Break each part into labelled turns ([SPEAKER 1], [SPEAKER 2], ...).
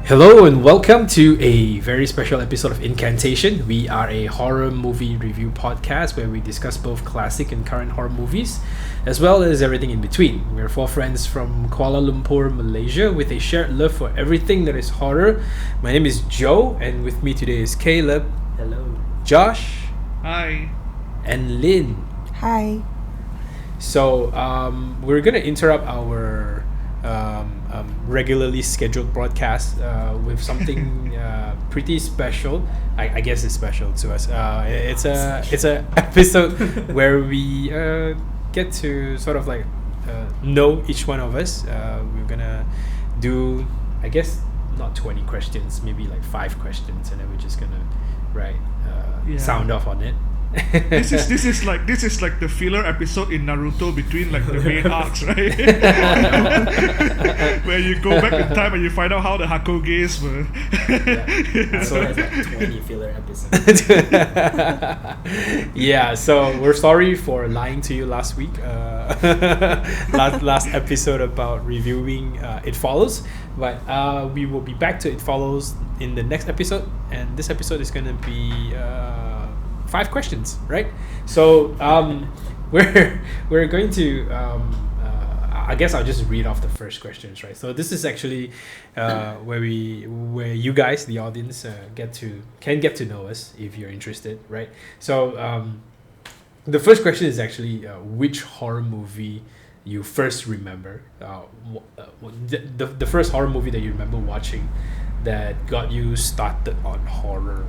[SPEAKER 1] Hello and welcome to a very special episode of Incantation. We are a horror movie review podcast where we discuss both classic and current horror movies, as well as everything in between. We're four friends from Kuala Lumpur, Malaysia, with a shared love for everything that is horror. My name is Joe, and with me today is Caleb.
[SPEAKER 2] Hello.
[SPEAKER 1] Josh.
[SPEAKER 3] Hi.
[SPEAKER 1] And Lynn.
[SPEAKER 4] Hi.
[SPEAKER 1] So we're gonna interrupt our regularly scheduled broadcast with something pretty special. I guess it's special to us. It's a episode where we get to sort of like know each one of us. We're gonna do, I guess, not 20 questions, maybe like 5 questions, and then we're just gonna sound off on it.
[SPEAKER 3] This is like the filler episode in Naruto between like the main arcs, right? Where you go back in time and you find out how the Hakoges were.
[SPEAKER 2] So it's like 20 filler episodes.
[SPEAKER 1] Yeah, so we're sorry for lying to you last week. Last episode about reviewing It Follows, but we will be back to It Follows in the next episode, and this episode is gonna be 5 questions, right? So we're going to I guess I'll just read off the first questions, right? So this is actually where you guys, the audience, can get to know us if you're interested, right? So the first question is actually which horror movie you first remember, the first horror movie that you remember watching that got you started on horror.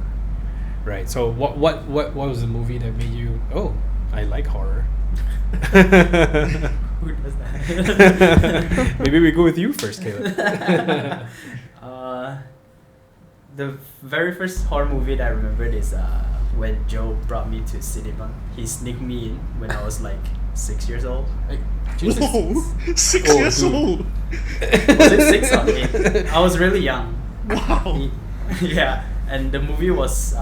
[SPEAKER 1] Right. So what was the movie that made you, oh, I like horror?
[SPEAKER 2] Who does that?
[SPEAKER 1] Maybe we go with you first, Caleb.
[SPEAKER 2] The very first horror movie that I remembered is when Joe brought me to cinema. He sneaked me in when I was like 6 years old.
[SPEAKER 3] Whoa, 6 years
[SPEAKER 1] dude.
[SPEAKER 3] old.
[SPEAKER 2] Was it 6 or 8? I was really young.
[SPEAKER 3] Wow.
[SPEAKER 2] Yeah, and the movie was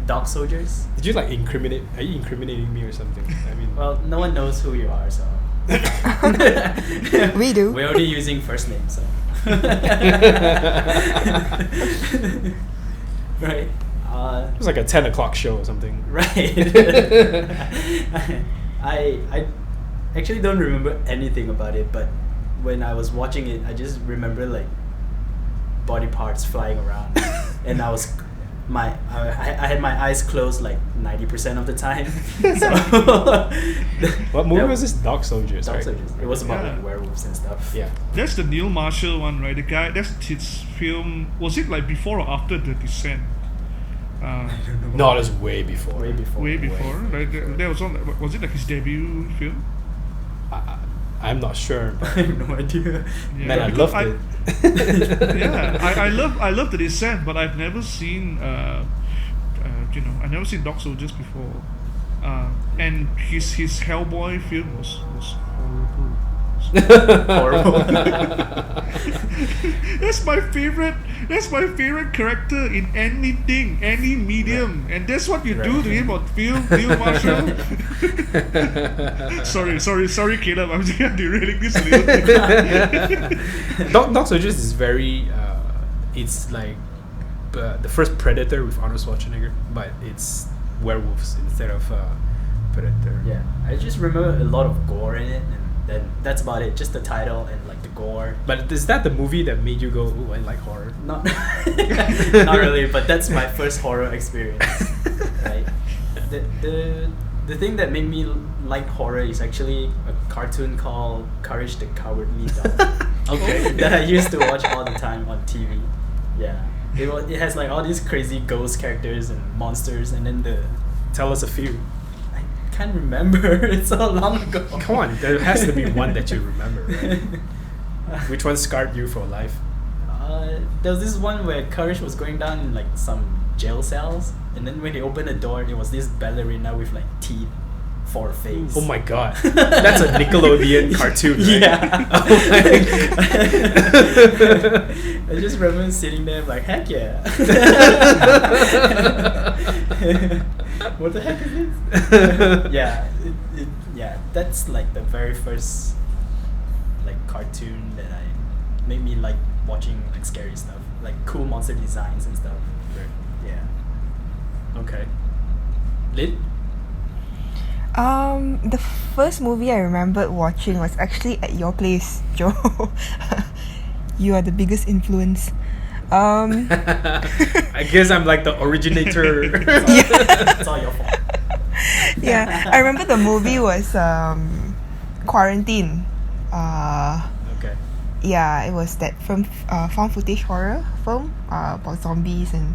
[SPEAKER 2] Dog Soldiers.
[SPEAKER 1] Did you like incriminate? Are you incriminating me or something? I mean,
[SPEAKER 2] Well, no one knows who you are, so.
[SPEAKER 4] We do.
[SPEAKER 2] We're only using first name, so. Right.
[SPEAKER 1] it was like a 10 o'clock show or something.
[SPEAKER 2] Right. I actually don't remember anything about it, but when I was watching it, I just remember like body parts flying around, and I had my eyes closed like 90% of the time. So
[SPEAKER 1] What movie was this? Dog Soldiers,
[SPEAKER 2] Dog
[SPEAKER 1] right?
[SPEAKER 2] Soldiers. It was about
[SPEAKER 3] Yeah.
[SPEAKER 2] like werewolves and stuff.
[SPEAKER 1] Yeah.
[SPEAKER 3] That's the Neil Marshall one, right? The guy. That's his film. Was it like before or after The Descent?
[SPEAKER 1] No, it was way before.
[SPEAKER 2] Way before.
[SPEAKER 3] Way before. Like that was on. Was it like his debut film?
[SPEAKER 1] I'm not sure.
[SPEAKER 2] I
[SPEAKER 1] But
[SPEAKER 2] have no idea.
[SPEAKER 3] Yeah,
[SPEAKER 1] man, I
[SPEAKER 3] because
[SPEAKER 1] loved it.
[SPEAKER 3] Yeah, I love The Descent, but I've never seen I've never seen Dog Soldiers before. And his Hellboy film was
[SPEAKER 2] Horrible.
[SPEAKER 3] That's my favorite character in anything, any medium, and that's what you do to him on film, Neil Marshall. sorry, Caleb. I'm just derailing this a little bit.
[SPEAKER 1] Dog Soldiers is very it's like the first Predator with Arnold Schwarzenegger, but it's werewolves instead of Predator.
[SPEAKER 2] Yeah, I just remember a lot of gore in it, and then that's about it. Just the title and like the gore.
[SPEAKER 1] But is that the movie that made you go, "Ooh, I like horror"?
[SPEAKER 2] Not, not really. But that's my first horror experience. Right. The thing that made me like horror is actually a cartoon called Courage the Cowardly Dog.
[SPEAKER 1] Okay.
[SPEAKER 2] That I used to watch all the time on TV. Yeah. It has like all these crazy ghost characters and monsters, and then
[SPEAKER 1] Tell us a few.
[SPEAKER 2] I can't remember. It's so long ago.
[SPEAKER 1] Come on, there has to be one that you remember, right? Which one scarred you for life?
[SPEAKER 2] There was this one where Courage was going down in like some jail cells, and then when he opened the door, there was this ballerina with like teeth for a face.
[SPEAKER 1] Oh my god, that's a Nickelodeon cartoon, right?
[SPEAKER 2] Yeah.
[SPEAKER 1] Oh my
[SPEAKER 2] I just remember sitting there like, heck yeah. What the heck is this? Yeah, that's like the very first like cartoon that made me like watching like scary stuff. like cool monster designs and stuff.
[SPEAKER 1] Right.
[SPEAKER 2] Yeah.
[SPEAKER 1] Okay. Lynn?
[SPEAKER 4] The first movie I remembered watching was actually at your place, Joe. You are the biggest influence.
[SPEAKER 1] I guess I'm like the originator.
[SPEAKER 2] It's all your fault.
[SPEAKER 4] Yeah, I remember the movie was Quarantine.
[SPEAKER 1] Okay.
[SPEAKER 4] Yeah, it was that found footage horror film about zombies and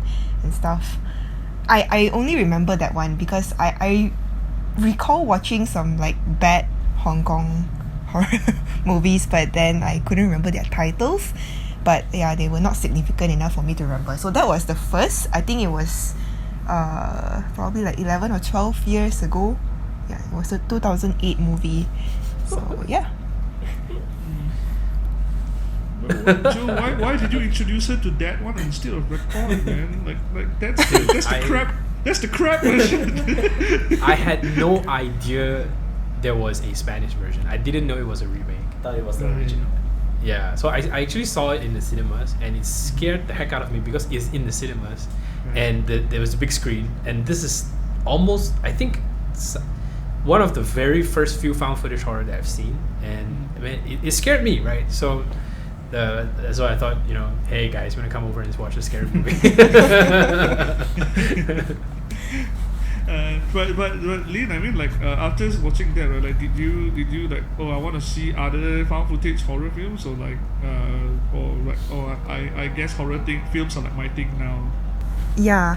[SPEAKER 4] stuff. I only remember that one because I recall watching some like bad Hong Kong horror movies, but then I couldn't remember their titles. But yeah, they were not significant enough for me to remember. So that was the first. I think it was probably like 11 or 12 years ago. Yeah, it was a 2008 movie. So yeah.
[SPEAKER 3] Joe, why did you introduce her to that one instead of record, man? Like that's the crap. That's the crap version.
[SPEAKER 1] I had no idea there was a Spanish version. I didn't know it was a remake.
[SPEAKER 2] Thought it was the original.
[SPEAKER 1] Yeah, so I actually saw it in the cinemas, and it scared the heck out of me because it's in the cinemas, and there was a big screen, and this is almost, I think, one of the very first few found footage horror that I've seen, and I mean, it scared me, right? So that's why I thought, hey guys, you want to come over and watch a scary movie?
[SPEAKER 3] But Lynn, I mean, like after watching that, right, like did you like, I want to see other found footage horror films, or like I guess horror films are like my thing now.
[SPEAKER 4] Yeah.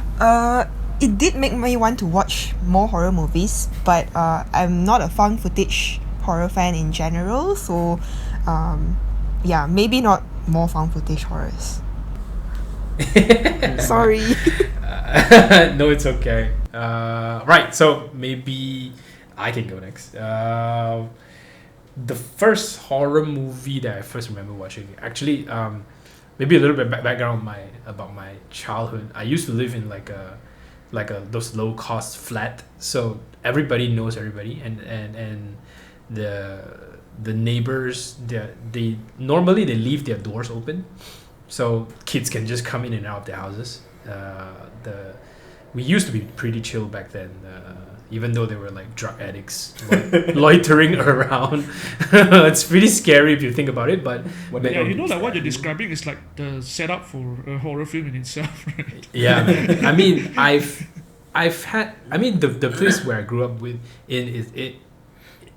[SPEAKER 4] It did make me want to watch more horror movies, but I'm not a found footage horror fan in general, so yeah, maybe not more found footage horrors. Sorry.
[SPEAKER 1] No, it's okay. Right, so maybe I can go next. The first horror movie that I first remember watching, actually, maybe a little bit background about my childhood. I used to live in like a those low cost flat, so everybody knows everybody, and the neighbors, they normally they leave their doors open, so kids can just come in and out of their houses. We used to be pretty chill back then, even though they were like drug addicts loitering around. It's pretty scary if you think about it, but
[SPEAKER 3] yeah, like what you're describing is like the setup for a horror film in itself, right?
[SPEAKER 1] Yeah, I mean, I've had, I mean, the place where I grew up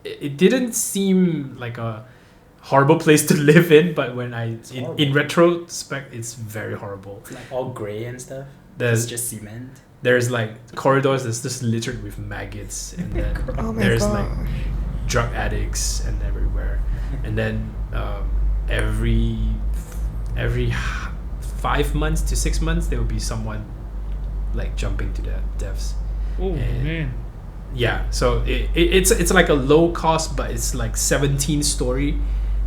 [SPEAKER 1] it didn't seem like a horrible place to live in, but when in retrospect, it's very horrible.
[SPEAKER 2] It's like all grey and stuff.
[SPEAKER 1] There's
[SPEAKER 2] it's just cement.
[SPEAKER 1] There's like corridors that's just littered with maggots, and then
[SPEAKER 4] Oh my
[SPEAKER 1] there's
[SPEAKER 4] God.
[SPEAKER 1] like drug addicts and everywhere, and then every 5 months to 6 months there will be someone like jumping to their deaths.
[SPEAKER 3] Oh
[SPEAKER 1] And-
[SPEAKER 3] man.
[SPEAKER 1] Yeah, so it's like a low cost, but it's like 17-story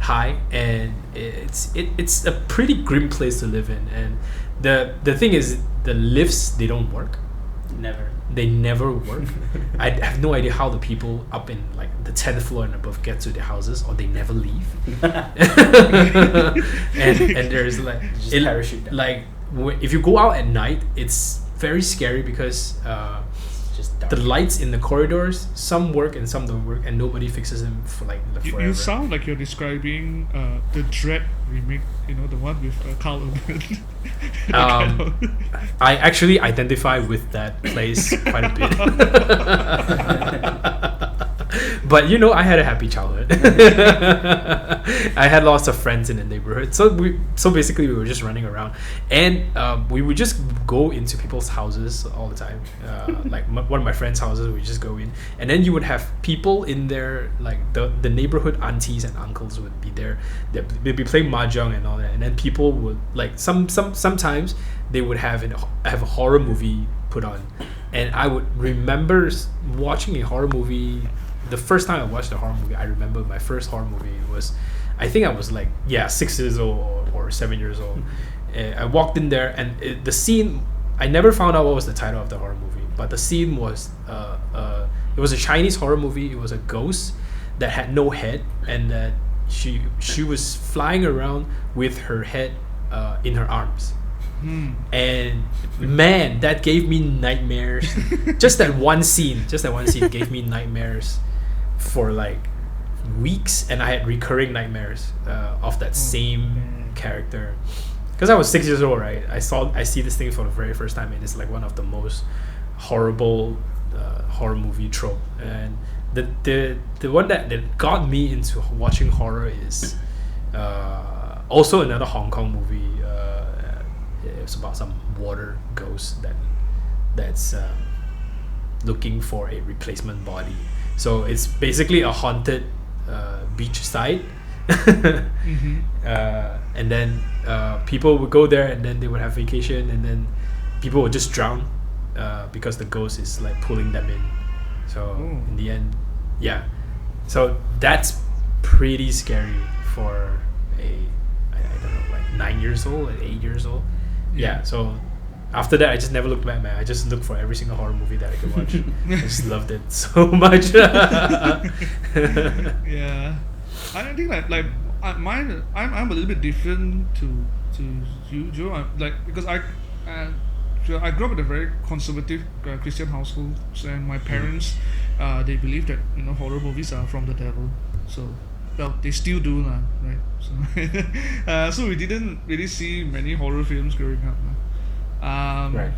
[SPEAKER 1] high, and it's a pretty grim place to live in. And the thing is, the lifts, they don't work. They never work. I have no idea how the people up in like the 10th floor and above get to their houses, or they never leave. and there's like
[SPEAKER 2] Just parachute down.
[SPEAKER 1] like if you go out at night, it's very scary because
[SPEAKER 2] Just dark.
[SPEAKER 1] the lights in the corridors, some work and some don't work, and nobody fixes them for like forever.
[SPEAKER 3] You sound like you're describing the Dread remake, the one with Carl Urban.
[SPEAKER 1] I actually identify with that place quite a bit. But I had a happy childhood. I had lots of friends in the neighborhood, so basically we were just running around, and we would just go into people's houses all the time. Like one of my friends' houses, we just go in, and then you would have people in there, like the neighborhood aunties and uncles would be there. They'd be playing mahjong and all that, and then people would like sometimes they would have a horror movie put on, and I would remember watching a horror movie. The first time I watched a horror movie, I remember my first horror movie was, I think I was like 6 years old or 7 years old. I walked in there, and the scene, I never found out what was the title of the horror movie, but the scene was it was a Chinese horror movie. It was a ghost that had no head, and that she was flying around with her head in her arms. And man, that gave me nightmares. Just that one scene gave me nightmares for like weeks, and I had recurring nightmares of that same character. Because I was 6 years old, right? I see this thing for the very first time, and it's like one of the most horrible horror movie trope. And the one that got me into watching horror is also another Hong Kong movie. It's about some water ghost that's looking for a replacement body. So it's basically a haunted beachside. And then people would go there, and then they would have vacation, and then people would just drown because the ghost is like pulling them in. So in the end, yeah. So that's pretty scary for I don't know, like 9 years old and 8 years old. Yeah. So after that, I just never looked back, man. I just looked for every single horror movie that I could watch. I just loved it so much.
[SPEAKER 3] Yeah, I think like mine. I'm a little bit different to you, Joe. Because I grew up in a very conservative Christian household, and my parents they believe that horror movies are from the devil. So well, they still do now, right? So so we didn't really see many horror films growing up.
[SPEAKER 1] Right.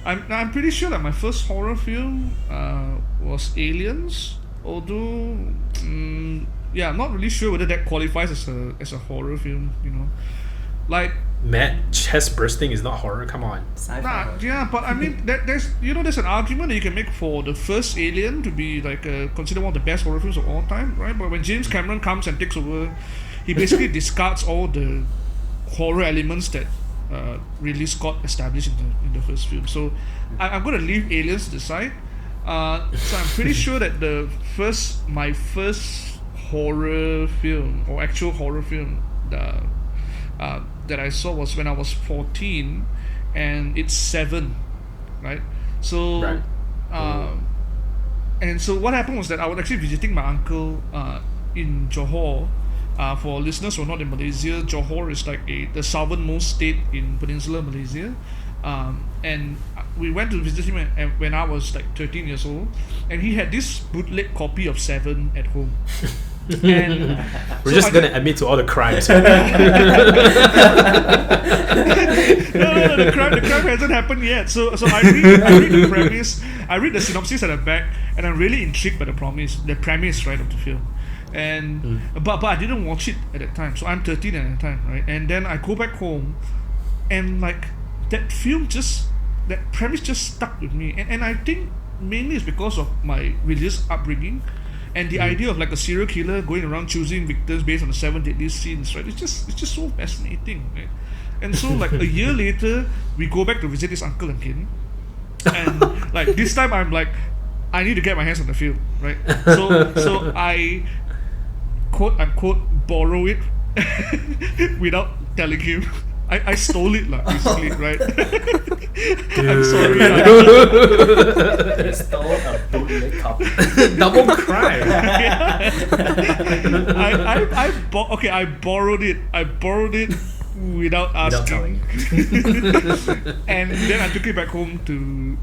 [SPEAKER 3] I'm pretty sure that my first horror film was Aliens, although I'm not really sure whether that qualifies as a horror film. Like,
[SPEAKER 1] Matt, chest bursting is not horror. Come on.
[SPEAKER 3] Yeah, but I mean, there's an argument that you can make for the first Alien to be like considered one of the best horror films of all time, right? But when James Cameron comes and takes over, he basically discards all the horror elements that Ridley Scott established in the first film. So I'm going to leave Aliens to the side. So I'm pretty sure that my first horror film, or actual horror film, that I saw was when I was 14, and it's Seven, right? So,
[SPEAKER 1] Right.
[SPEAKER 3] And so what happened was that I was actually visiting my uncle in Johor. For listeners who are not in Malaysia, Johor is like the southernmost state in Peninsular Malaysia. And we went to visit him when I was like 13 years old, and he had this bootleg copy of Seven at home. And
[SPEAKER 1] We're just gonna admit to all the crimes.
[SPEAKER 3] No, the crime hasn't happened yet. So I read the premise, I read the synopsis at the back, and I'm really intrigued by the premise, right, of the film. And but I didn't watch it at that time. So I'm 13 at that time, right? And then I go back home, and like that premise just stuck with me. And I think mainly it's because of my religious upbringing. And the idea of like a serial killer going around choosing victims based on the 7 deadly sins, right? It's just so fascinating, right? And so like a year later, we go back to visit this uncle again, and like this time I'm like, I need to get my hands on the film, right? So I quote unquote borrow it without telling him. I stole it, basically, right? I'm sorry.
[SPEAKER 2] You stole a bootleg copy.
[SPEAKER 1] Double crime.
[SPEAKER 3] I borrowed it. Without asking. And then I took it back home to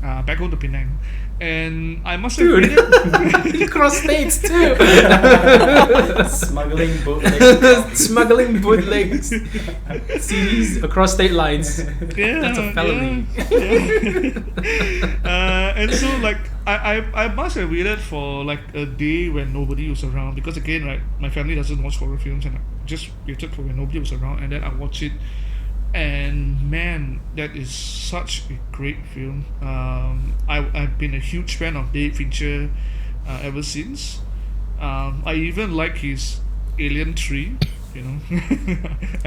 [SPEAKER 3] Penang. And I must have read it.
[SPEAKER 1] You cross states too.
[SPEAKER 2] Smuggling bootlegs.
[SPEAKER 1] Smuggling bootlegs. CDs across state lines.
[SPEAKER 3] Yeah,
[SPEAKER 1] That's a felony.
[SPEAKER 3] Yeah. And so like I must have waited for like a day when nobody was around, because again, right, my family doesn't watch horror films, and I just waited for when nobody was around, and then I watched it. And man, that is such a great film. I've been a huge fan of David Fincher ever since. I even like his Alien 3. I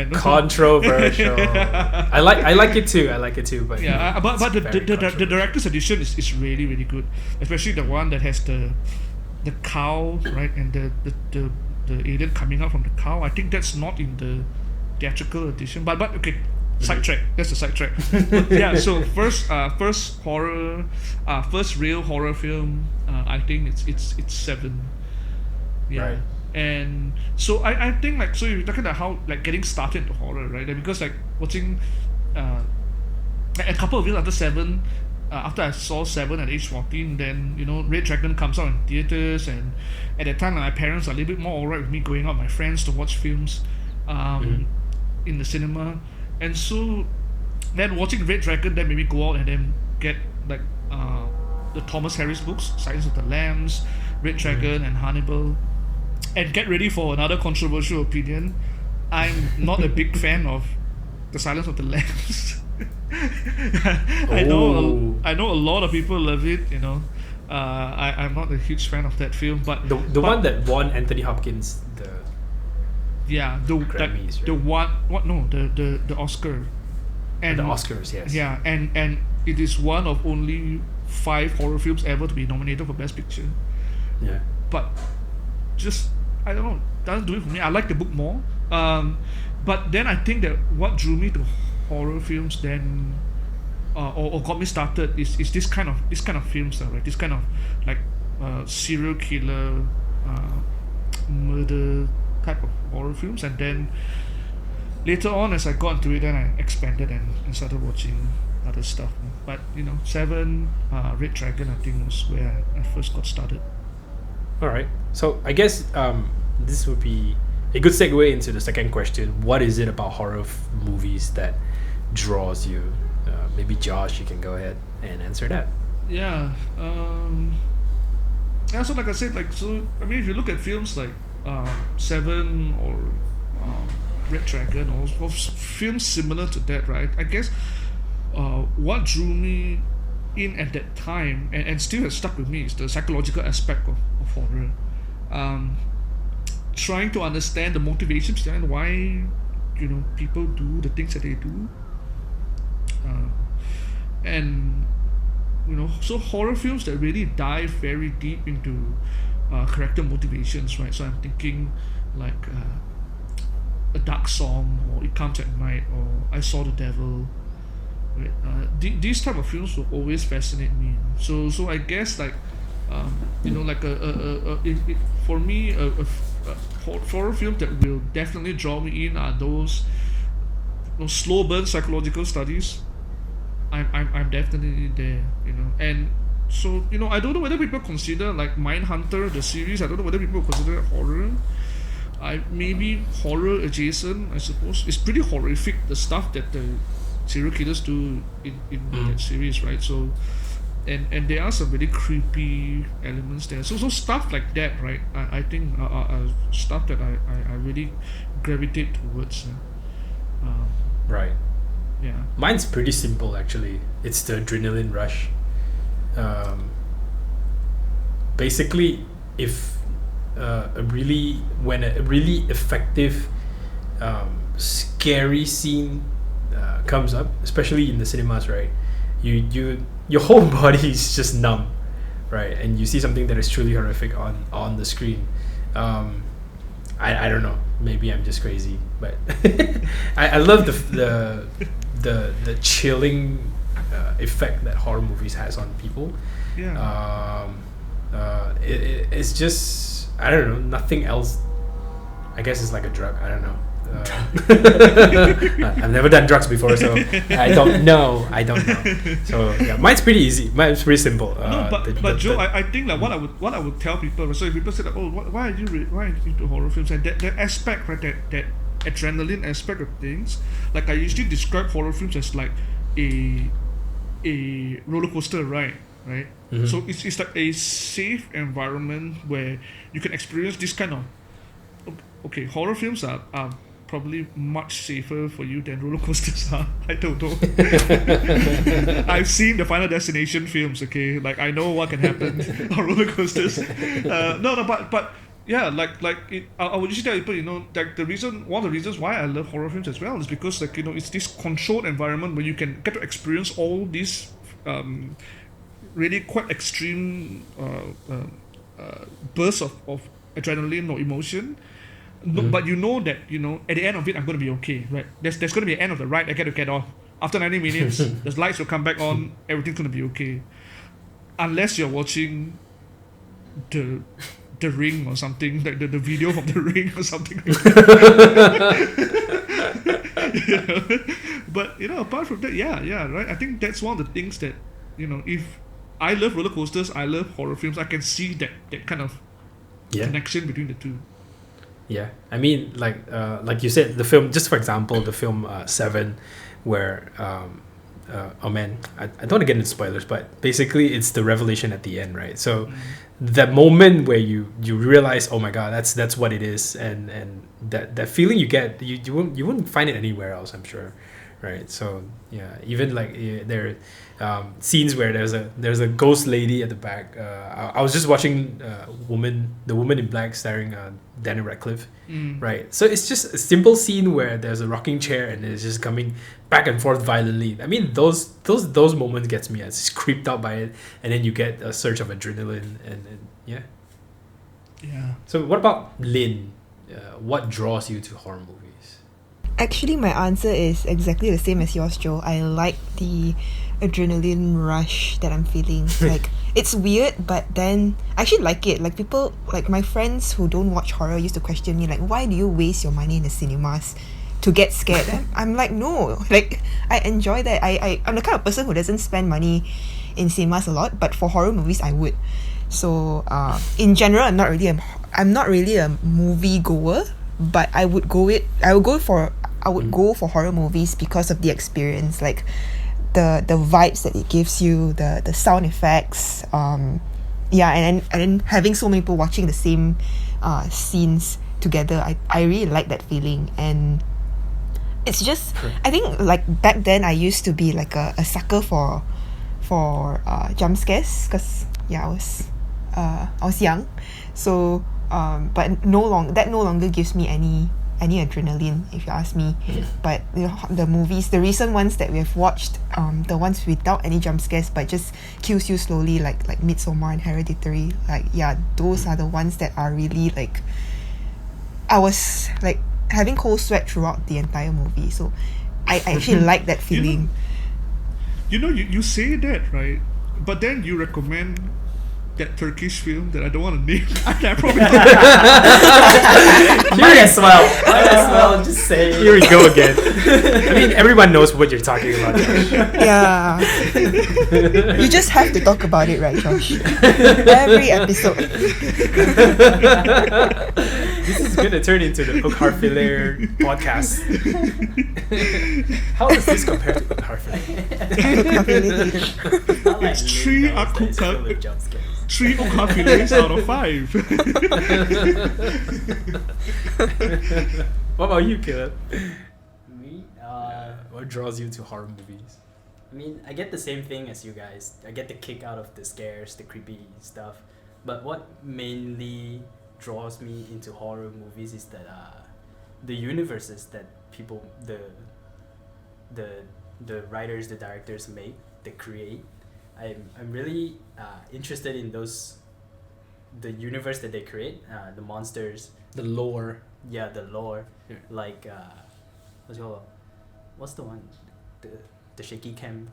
[SPEAKER 3] know.
[SPEAKER 1] Controversial. I like it too. But
[SPEAKER 3] yeah, but
[SPEAKER 1] it's
[SPEAKER 3] the
[SPEAKER 1] very
[SPEAKER 3] director's edition is really, really good, especially the one that has the cow, right, and the alien coming out from the cow. I think that's not in the theatrical edition, but okay. Sidetrack. That's a sidetrack. Yeah. So first real horror film. I think it's Seven. Yeah.
[SPEAKER 1] Right.
[SPEAKER 3] And so I think like, so you're talking about how like getting started into horror, right? Like, because like watching a couple of years after Seven, after I saw Seven at age 14, then Red Dragon comes out in theaters, and at that time my parents are a little bit more alright with me going out with my friends to watch films, in the cinema, and so then watching Red Dragon then made me go out and then get like the Thomas Harris books, Silence of the Lambs, Red Dragon, and Hannibal, and get ready for another controversial opinion. I'm not a big fan of The Silence of the Lambs. I know a lot of people love it. I'm not a huge fan of that film, but
[SPEAKER 1] the one that won Anthony Hopkins the Grammys,
[SPEAKER 3] the one the Oscar, and
[SPEAKER 1] the Oscars, yes.
[SPEAKER 3] Yeah, and it is one of only 5 horror films ever to be nominated for Best Picture.
[SPEAKER 1] Yeah.
[SPEAKER 3] But just, I don't know, doesn't do it for me. I like the book more. But then I think that what drew me to horror films then, or got me started is this kind of films, right? This kind of like serial killer, murder type of horror films, and then later on as I got into it, then I expanded and started watching other stuff. But Seven, Red Dragon, I think was where I first got started.
[SPEAKER 1] All right. So I guess this would be a good segue into the second question. What is it about horror movies that draws you? Maybe Josh, you can go ahead and answer that.
[SPEAKER 3] Yeah. So like I said, if you look at films like Seven or Red Dragon or films similar to that, right? I guess what drew me in at that time and still has stuck with me is the psychological aspect of horror. Trying to understand the motivations behind why people do the things that they do, and so horror films that really dive very deep into character motivations, right? So I'm thinking like A Dark Song, or It Comes at Night, or I Saw the Devil, right? These type of films will always fascinate me. So I guess like like for me a horror film that will definitely draw me in are those slow burn psychological studies. I'm definitely there, and so I don't know whether people consider like Mindhunter the series. I don't know whether people consider it horror. Maybe horror adjacent, I suppose. It's pretty horrific, the stuff that the serial killers do in that series, right? So and there are some really creepy elements there. So stuff like that, right? I think are stuff that I really gravitate towards.
[SPEAKER 1] Right.
[SPEAKER 3] Yeah.
[SPEAKER 1] Mine's pretty simple, actually. It's the adrenaline rush. Basically, if when a really effective, scary scene comes up, especially in the cinemas, right? Your whole body is just numb, right? And you see something that is truly horrific on the screen. I don't know. Maybe I'm just crazy, but I love the chilling effect that horror movies has on people.
[SPEAKER 3] Yeah.
[SPEAKER 1] It's just, I don't know, nothing else. I guess it's like a drug. I don't know. I've never done drugs before, so I don't know. So yeah, mine's pretty easy. Mine's pretty simple.
[SPEAKER 3] But Joe, I think like what I would tell people. So if people say like, oh, why are you into horror films, and that aspect, right? That adrenaline aspect of things. Like I usually describe horror films as like a roller coaster ride, right? Mm-hmm. So it's like a safe environment where you can experience this kind of. Okay, horror films are probably much safer for you than roller coasters are. I don't know. I've seen the Final Destination films. Okay, like I know what can happen on roller coasters. But yeah, I would usually tell people, like one of the reasons why I love horror films as well is because like it's this controlled environment where you can get to experience all these really quite extreme bursts of adrenaline or emotion. No, but that at the end of it I'm going to be okay, right? There's going to be an end of the ride. I get to get off after 90 minutes. The lights will come back on. Everything's going to be okay, unless you're watching the Ring or something, like the video of the Ring or something like that. But apart from that, yeah, right. I think that's one of the things that if I love roller coasters, I love horror films. I can see that kind of connection between the two.
[SPEAKER 1] Yeah, I mean, like you said, the film. Just for example, the film Seven, where oh man, I don't want to get into spoilers, but basically it's the revelation at the end, right? So that moment where you realize, oh my god, that's what it is, and that feeling you get, you wouldn't find it anywhere else, I'm sure, right? So yeah, even like there are scenes where there's a ghost lady at the back. I was just watching the woman in black staring Daniel Radcliffe, right? So it's just a simple scene where there's a rocking chair and it's just coming back and forth violently. I mean, those moments gets me. I just creeped out by it, and then you get a surge of adrenaline, and yeah.
[SPEAKER 3] Yeah.
[SPEAKER 1] So what about Lynn? What draws you to horror movies?
[SPEAKER 4] Actually, my answer is exactly the same as yours, Joe. I like the adrenaline rush that I'm feeling. Like, it's weird, but then I actually like it. Like, people, like my friends who don't watch horror used to question me, like, why do you waste your money in the cinemas to get scared? I'm like, no. Like, I enjoy that. I'm the kind of person who doesn't spend money in cinemas a lot, but for horror movies, I would. So, in general, I'm not really a movie goer, but I would go for horror movies because of the experience, like the vibes that it gives you, the sound effects, and then having so many people watching the same scenes together. I really like that feeling, and it's just, I think like back then I used to be like a sucker for jump scares, because I was young, so but that no longer gives me any adrenaline, if you ask me. But the movies, the recent ones that we have watched, the ones without any jump scares but just kills you slowly, like Midsommar and Hereditary, those are the ones that are really like, I was like having cold sweat throughout the entire movie. So I actually like that feeling.
[SPEAKER 3] You say that, right? But then you recommend that Turkish film that I don't want to name. I probably
[SPEAKER 2] Might as well just say it.
[SPEAKER 1] Here we go again. I mean, everyone knows what you're talking about, Josh.
[SPEAKER 4] Yeah. You just have to talk about it, right, Josh? Every episode.
[SPEAKER 1] This is gonna turn into the Hook Harfiler podcast. How does this compare to Hook Harfiler?
[SPEAKER 3] It's three occult-themed out of 5.
[SPEAKER 1] What about you, Caleb?
[SPEAKER 2] Me?
[SPEAKER 1] What draws you to horror movies?
[SPEAKER 2] I mean, I get the same thing as you guys. I get the kick out of the scares, the creepy stuff. But what mainly draws me into horror movies is that the universes that people, the writers, the directors make, they create. I'm really interested in the universe that they create, the monsters,
[SPEAKER 1] The lore.
[SPEAKER 2] yeah, the lore,
[SPEAKER 1] Yeah.
[SPEAKER 2] like what's the one, the shaky cam,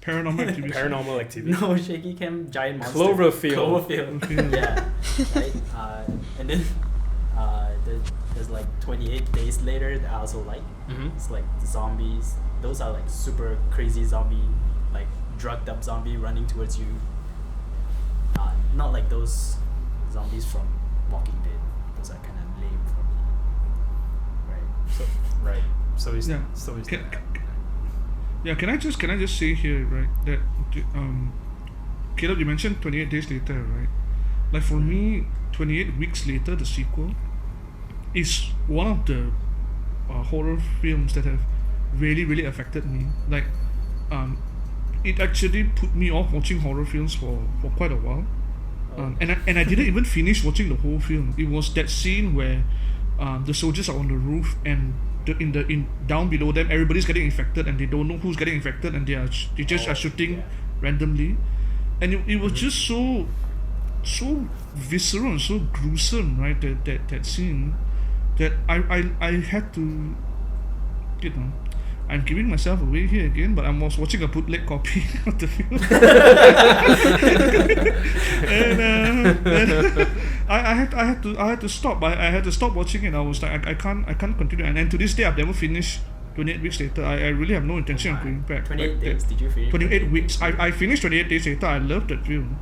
[SPEAKER 3] Paranormal Activity.
[SPEAKER 1] Paranormal Activity.
[SPEAKER 2] no, shaky cam giant monster,
[SPEAKER 1] Cloverfield.
[SPEAKER 2] yeah, right, and then there's like 28 Days Later that I also like.
[SPEAKER 1] Mm-hmm.
[SPEAKER 2] It's like the zombies. Those are like super crazy zombie, like drugged up zombie running towards you. Not like those zombies from Walking Dead. Those are kind of lame for me. Right.
[SPEAKER 1] So is
[SPEAKER 3] Yeah.
[SPEAKER 1] so is
[SPEAKER 3] Can I just say here, right, that Caleb, you mentioned 28 Days Later, right? Like for me, 28 Weeks Later, the sequel, is one of the horror films that have really, really affected me. Like, it actually put me off watching horror films for quite a while. And I didn't even finish watching the whole film. It was that scene where the soldiers are on the roof, and down below them everybody's getting infected, and they don't know who's getting infected, and they just are shooting randomly, and it was just so visceral and so gruesome, right? That scene, that I had to, I'm giving myself away here again, but I was watching a bootleg copy of the film, and I had to stop. I had to stop watching it. I was like, I can't continue. And to this day, I've never finished 28 weeks later. I really have no intention of going back.
[SPEAKER 2] 28 days. Did you finish?
[SPEAKER 3] 28 weeks. I finished 28 days later. I loved that film.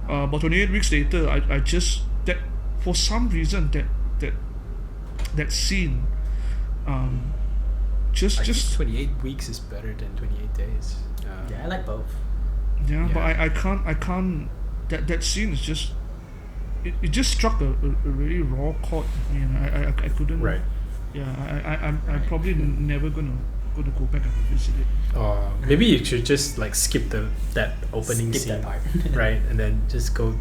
[SPEAKER 3] But 28 weeks later, I just that for some reason that scene, just
[SPEAKER 1] 28 weeks is better than 28 days.
[SPEAKER 2] Yeah, I like both.
[SPEAKER 3] yeah. But
[SPEAKER 1] Yeah.
[SPEAKER 3] I can't. That scene is just. It just struck a really raw chord with me, and I couldn't.
[SPEAKER 1] Right.
[SPEAKER 3] Yeah, I'm probably never gonna go back and revisit it.
[SPEAKER 1] Maybe you should just like skip that opening
[SPEAKER 2] Skip
[SPEAKER 1] scene,
[SPEAKER 2] that part.
[SPEAKER 1] right, and then just go.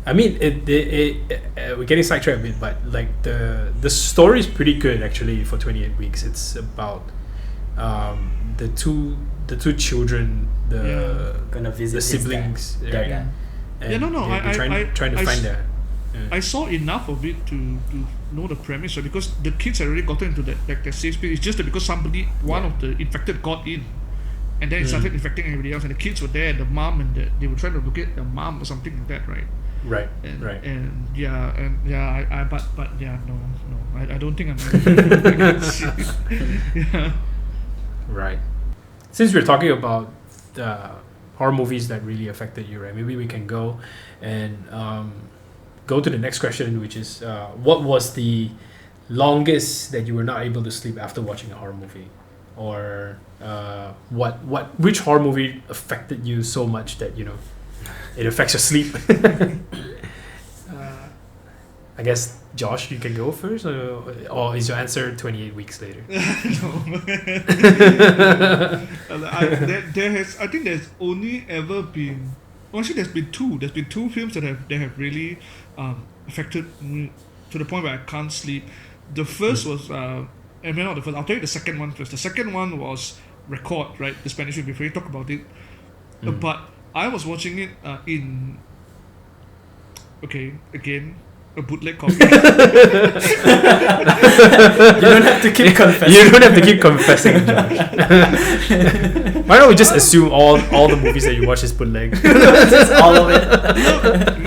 [SPEAKER 1] I mean, we're getting sidetracked a bit, but like the story is pretty good actually for 28 weeks. It's about the two children,
[SPEAKER 2] Gonna visit
[SPEAKER 1] the siblings,
[SPEAKER 2] his dad.
[SPEAKER 1] right?
[SPEAKER 2] Yeah.
[SPEAKER 1] And
[SPEAKER 3] Yeah, no,
[SPEAKER 1] they're trying to find their.
[SPEAKER 3] I saw enough of it to know the premise, right? Because the kids had already gotten into that safe space. It's just that because one of the infected got in, and then it started infecting everybody else, and the kids were there, and the mom they were trying to locate the mom or something like that, right?
[SPEAKER 1] Right.
[SPEAKER 3] And,
[SPEAKER 1] right.
[SPEAKER 3] And yeah, but yeah, no, I don't think I'm gonna see it. Yeah.
[SPEAKER 1] Right. Since we're talking about horror movies that really affected you, right? Maybe we can go and go to the next question, which is what was the longest that you were not able to sleep after watching a horror movie, or which horror movie affected you so much that it affects your sleep? I guess Josh, you can go first, or is your answer 28 weeks later?
[SPEAKER 3] I think there's only ever been. Well, actually, there's been two. There's been two films that have really affected me to the point where I can't sleep. The first was, not the first. I'll tell you the second one first. The second one was Record, right? The Spanish film. Before you talk about it, but I was watching it in. Okay, again, a bootleg copy.
[SPEAKER 2] You don't have to keep confessing.
[SPEAKER 1] You don't have to keep confessing, Josh. Why don't we just assume all the movies that you watch is bootleg?
[SPEAKER 2] Just all of it.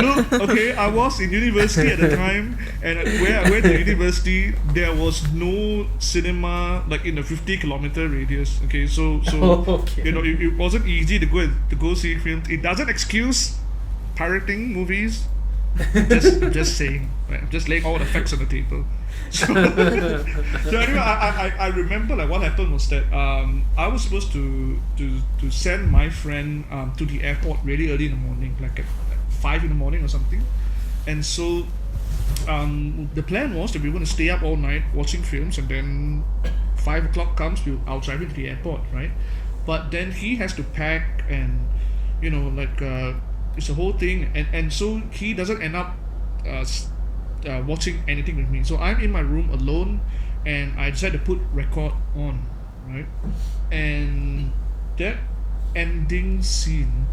[SPEAKER 3] Look, okay, I was in university at the time, and where I went to university, there was no cinema like in a 50-kilometer radius. Okay, so
[SPEAKER 2] Okay.
[SPEAKER 3] it wasn't easy to go see films. It doesn't excuse pirating movies. Just saying, right? I'm just laying all the facts on the table. So anyway, I remember like what happened was that I was supposed to send my friend to the airport really early in the morning, like at 5 in the morning or something, and so the plan was that we were going to stay up all night watching films, and then 5 o'clock comes, I'll drive him to the airport, right? But then he has to pack, and it's a whole thing, and so he doesn't end up watching anything with me. So I'm in my room alone, and I decided to put Record on, right? And that ending scene,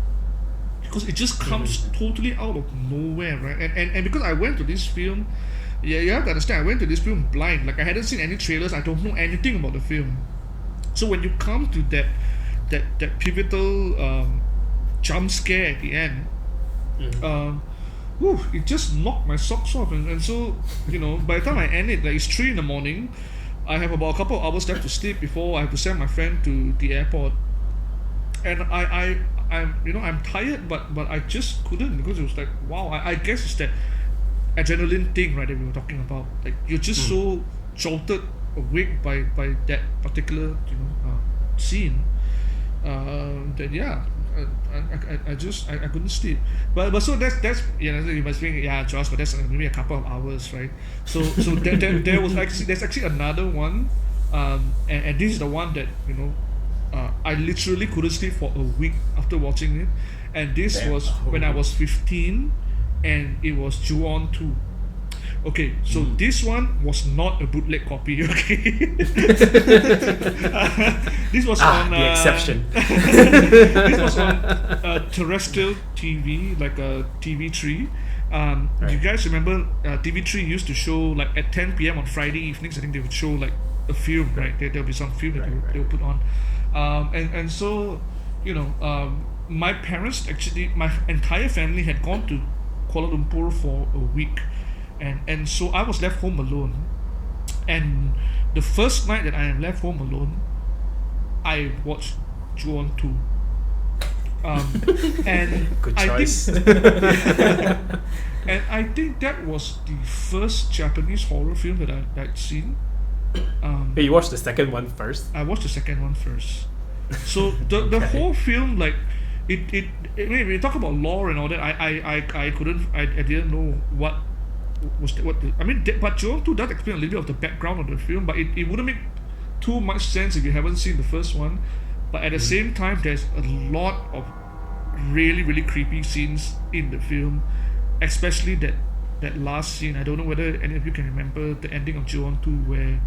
[SPEAKER 3] because it just comes totally out of nowhere, right? And because I went to this film, you have to understand, I went to this film blind. Like, I hadn't seen any trailers, I don't know anything about the film. So when you come to that pivotal jump scare at the end, it just knocked my socks off, and so by the time I end it, like, it's 3 in the morning. I have about a couple of hours left to sleep before I have to send my friend to the airport, and I'm tired, but I just couldn't, because it was like, wow, I guess it's that adrenaline thing, right, that we were talking about. Like, you're just so jolted awake by that particular scene, that I couldn't sleep. But so that's you must think, Josh, but that's maybe a couple of hours, right? So there was there's actually another one, and this is the one that I literally couldn't sleep for a week after watching it, and this was when I was 15, and it was Ju-on 2. Okay, so this one was not a bootleg copy, okay? This was on...
[SPEAKER 1] the exception.
[SPEAKER 3] This was on terrestrial TV, like TV3.
[SPEAKER 1] Right.
[SPEAKER 3] Do you guys remember TV3 used to show, like, at 10 p.m. on Friday evenings, I think they would show, like, a film, right? There'll be some film that they would put on. And so, my parents, actually, my entire family had gone to Kuala Lumpur for a week. And so I was left home alone. And the first night that I am left home alone, I watched Ju-on 2. And
[SPEAKER 1] Good
[SPEAKER 3] I
[SPEAKER 1] choice.
[SPEAKER 3] think, and I think that was the first Japanese horror film that I'd seen.
[SPEAKER 1] Hey, you watched the second one first?
[SPEAKER 3] I watched the second one first. So the
[SPEAKER 1] Okay.
[SPEAKER 3] whole film, like, it when we talk about lore and all that, I didn't know what was the, but Ju-on 2 does explain a little bit of the background of the film, but it wouldn't make too much sense if you haven't seen the first one. But at the same time, there's a lot of really, really creepy scenes in the film, especially that last scene. I don't know whether any of you can remember the ending of Ju-on 2 where...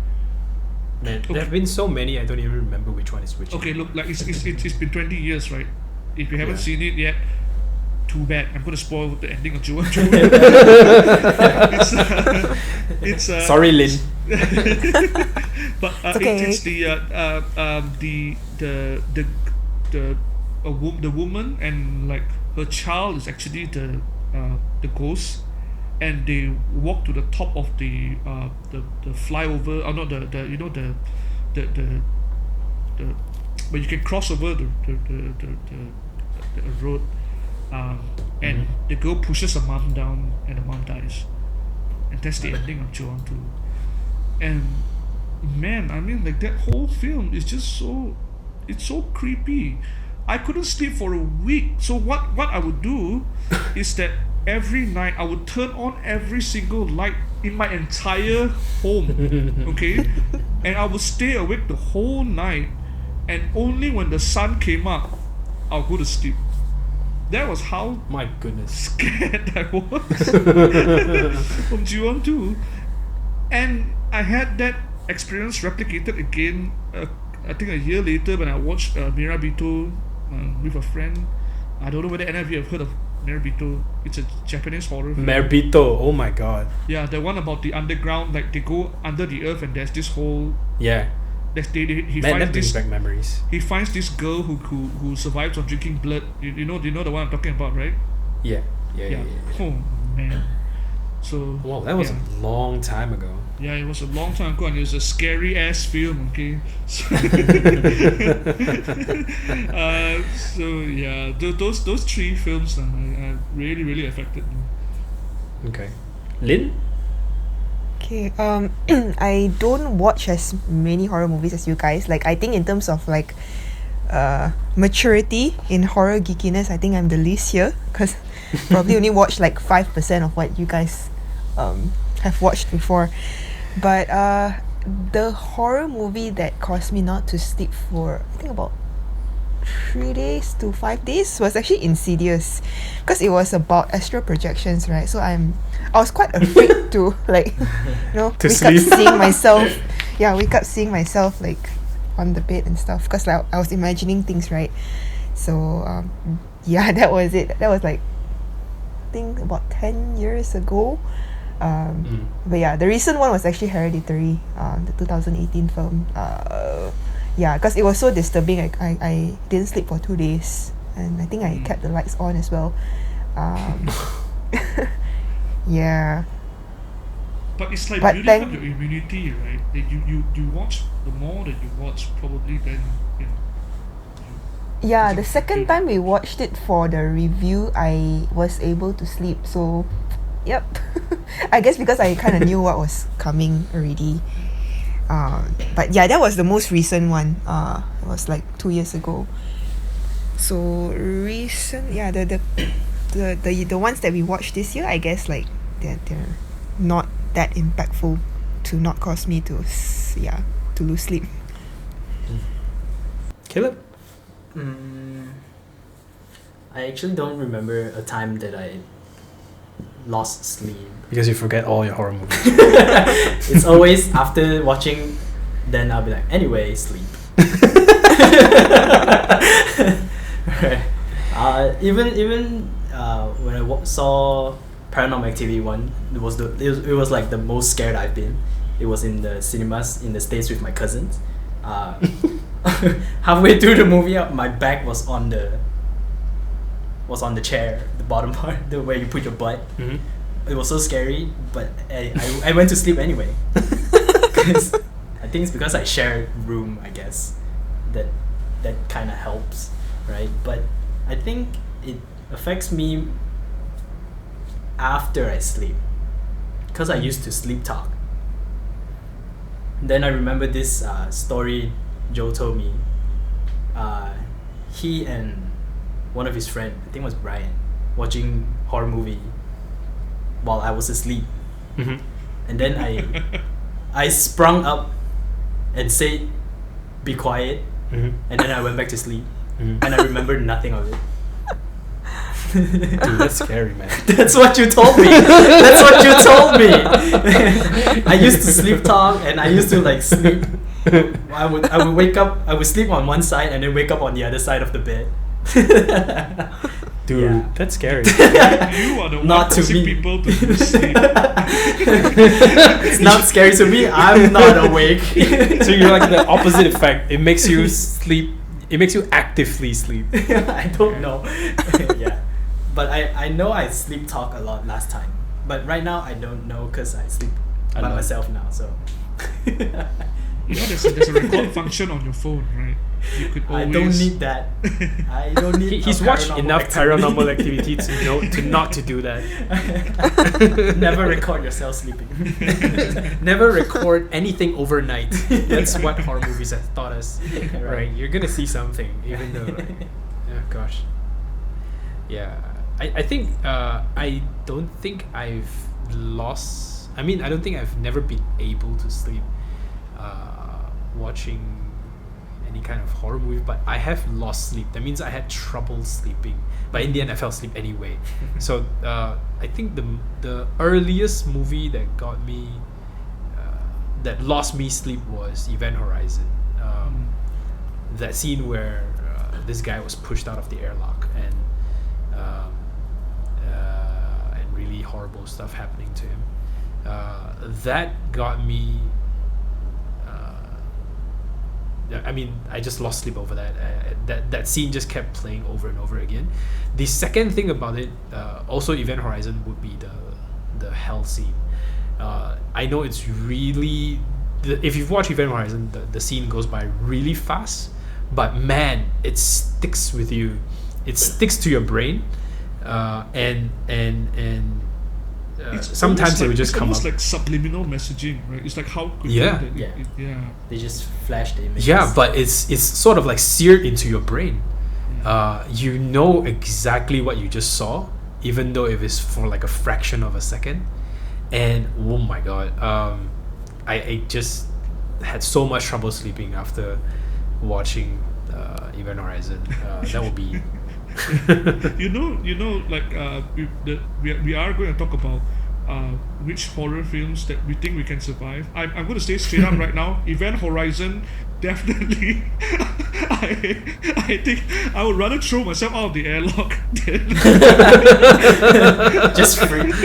[SPEAKER 1] Man, there have been so many, I don't even remember which one is which.
[SPEAKER 3] Okay, look, like it's been 20 years, right? If you haven't
[SPEAKER 1] Yeah.
[SPEAKER 3] seen it yet, too bad. I'm gonna spoil the ending of Ju-on 2. it's
[SPEAKER 1] Sorry, Lin.
[SPEAKER 3] but
[SPEAKER 4] It's okay.
[SPEAKER 3] it's the woman, and like her child is actually the ghost, and they walk to the top of the flyover, or not the you know the where you can cross over the road, and the girl pushes the mom down, and the mom dies, and that's the ending of Ju-on 2. And man, I mean, like, that whole film is just it's so creepy. I couldn't sleep for a week. So what I would do is that every night I would turn on every single light in my entire home, okay? And I would stay awake the whole night, and only when the sun came up, I'll go to sleep. That was how
[SPEAKER 1] My goodness.
[SPEAKER 3] scared I was from Ju-on 2. And I had that experience replicated again, I think a year later, when I watched Mirabito with a friend. I don't know whether any of you have heard of Mirabito. It's a Japanese horror film.
[SPEAKER 1] Merbito, oh my god.
[SPEAKER 3] Yeah, the one about the underground, like they go under the earth and there's this whole...
[SPEAKER 1] Yeah.
[SPEAKER 3] He
[SPEAKER 1] Man,
[SPEAKER 3] finds
[SPEAKER 1] that brings
[SPEAKER 3] this...
[SPEAKER 1] back memories.
[SPEAKER 3] He finds this girl who survives on drinking blood. You know the one I'm talking about, right?
[SPEAKER 1] Yeah. Yeah.
[SPEAKER 3] Oh man. So
[SPEAKER 1] Wow, that was
[SPEAKER 3] yeah.
[SPEAKER 1] a long time ago.
[SPEAKER 3] Yeah, it was a long time ago, and it was a scary ass film. Okay. So yeah, those three films really, really affected me.
[SPEAKER 1] Okay. Lin?
[SPEAKER 4] Okay, I don't watch as many horror movies as you guys. Like, I think in terms of like maturity in horror geekiness, I think I'm the least here, because probably only watched like 5% of what you guys have watched before. But the horror movie that caused me not to sleep for, I think, about 3 days to 5 days was actually Insidious, because it was about astral projections, right? So I was quite afraid to, like,
[SPEAKER 1] To
[SPEAKER 4] wake
[SPEAKER 1] sleep.
[SPEAKER 4] up seeing myself. Yeah, wake up seeing myself like on the bed and stuff, because like I was imagining things, right? So yeah, that was it. That was like, I think, about 10 years ago. But yeah, the recent one was actually Hereditary, the 2018 film. Yeah, because it was so disturbing. I didn't sleep for 2 days, and I think I kept the lights on as well. Yeah.
[SPEAKER 3] But it's like
[SPEAKER 4] But
[SPEAKER 3] building
[SPEAKER 4] then-
[SPEAKER 3] up your immunity, right? That you watch, the more that you watch, probably then
[SPEAKER 4] Yeah, the second time we watched it for the review, I was able to sleep. So, yep. I guess because I kind of knew what was coming already. But yeah, that was the most recent one. It was like 2 years ago. So recent, yeah. The ones that we watched this year, I guess, like they're not that impactful to not cause me to lose sleep.
[SPEAKER 1] Caleb?
[SPEAKER 2] I actually don't remember a time that I lost sleep.
[SPEAKER 1] Because you forget all your horror movies.
[SPEAKER 2] It's always after watching, then I'll be like, anyway, sleep. Right. Even when I saw Paranormal Activity 1, it was like the most scared I've been. It was in the cinemas in the States with my cousins. Halfway through the movie, my back was on the chair, the bottom part, the where you put your butt.
[SPEAKER 1] Mm-hmm.
[SPEAKER 2] It was so scary, but I went to sleep anyway. 'Cause I think it's because I shared room, I guess, that that kind of helps, right? But I think it affects me after I sleep, because I used to sleep talk. Then I remember this story Joe told me. He and one of his friends, I think it was Brian, watching horror movie while I was asleep.
[SPEAKER 1] Mm-hmm.
[SPEAKER 2] And then I sprung up and said, "Be quiet."
[SPEAKER 1] Mm-hmm.
[SPEAKER 2] And then I went back to sleep.
[SPEAKER 1] Mm-hmm.
[SPEAKER 2] And I remembered nothing of it.
[SPEAKER 1] Dude, that's scary, man.
[SPEAKER 2] That's what you told me. That's what you told me. I used to sleep talk, and I used to like sleep. I would wake up. I would sleep on one side and then wake up on the other side of the bed.
[SPEAKER 1] Dude,
[SPEAKER 2] Yeah.
[SPEAKER 1] that's scary.
[SPEAKER 3] You are the one
[SPEAKER 2] Not to
[SPEAKER 3] forcing
[SPEAKER 2] me.
[SPEAKER 3] people to lose sleep.
[SPEAKER 2] It's not scary to me. I'm not awake.
[SPEAKER 1] So you're like the opposite effect. It makes you sleep. It makes you actively sleep.
[SPEAKER 2] I don't know. Yeah, but I know I sleep talk a lot last time. But right now I don't know because I sleep by
[SPEAKER 1] Alone.
[SPEAKER 2] myself now. So
[SPEAKER 3] You know, there's a record function on your phone, right? You could
[SPEAKER 2] I
[SPEAKER 3] always.
[SPEAKER 2] don't need that. I don't need.
[SPEAKER 1] He's
[SPEAKER 2] a
[SPEAKER 1] watched
[SPEAKER 2] paranormal
[SPEAKER 1] enough
[SPEAKER 2] activity.
[SPEAKER 1] paranormal activity to know to not to do that.
[SPEAKER 2] Never record yourself sleeping.
[SPEAKER 1] Never record anything overnight. That's what horror movies have taught us. Right? You're gonna see something, even though. Oh gosh. Yeah, I think I don't think I've lost. I mean, I don't think I've never been able to sleep watching any kind of horror movie, but I have lost sleep. That means I had trouble sleeping, but in the end I fell asleep anyway. So I think the earliest movie that got me that lost me sleep was Event Horizon. That scene where this guy was pushed out of the airlock and really horrible stuff happening to him. That got me. I mean, I just lost sleep over that. That scene just kept playing over and over again. The second thing about it, also Event Horizon, would be the hell scene. I know it's really. If you've watched Event Horizon, the scene goes by really fast, but man, it sticks with you. It sticks to your brain, and sometimes it would just come
[SPEAKER 3] almost
[SPEAKER 1] up.
[SPEAKER 3] like subliminal messaging, right? It's like how could
[SPEAKER 1] Yeah.
[SPEAKER 3] you
[SPEAKER 2] Yeah.
[SPEAKER 3] yeah.
[SPEAKER 2] They just flash the images.
[SPEAKER 1] Yeah, but it's sort of like seared into your brain. You know exactly what you just saw, even though if it's for like a fraction of a second. And oh my god, I just had so much trouble sleeping after watching Event Horizon. That would be.
[SPEAKER 3] you know, like we are going to talk about which horror films that we think we can survive. I'm going to say straight up right now, Event Horizon, definitely. I think I would rather throw myself out of the airlock than
[SPEAKER 2] Just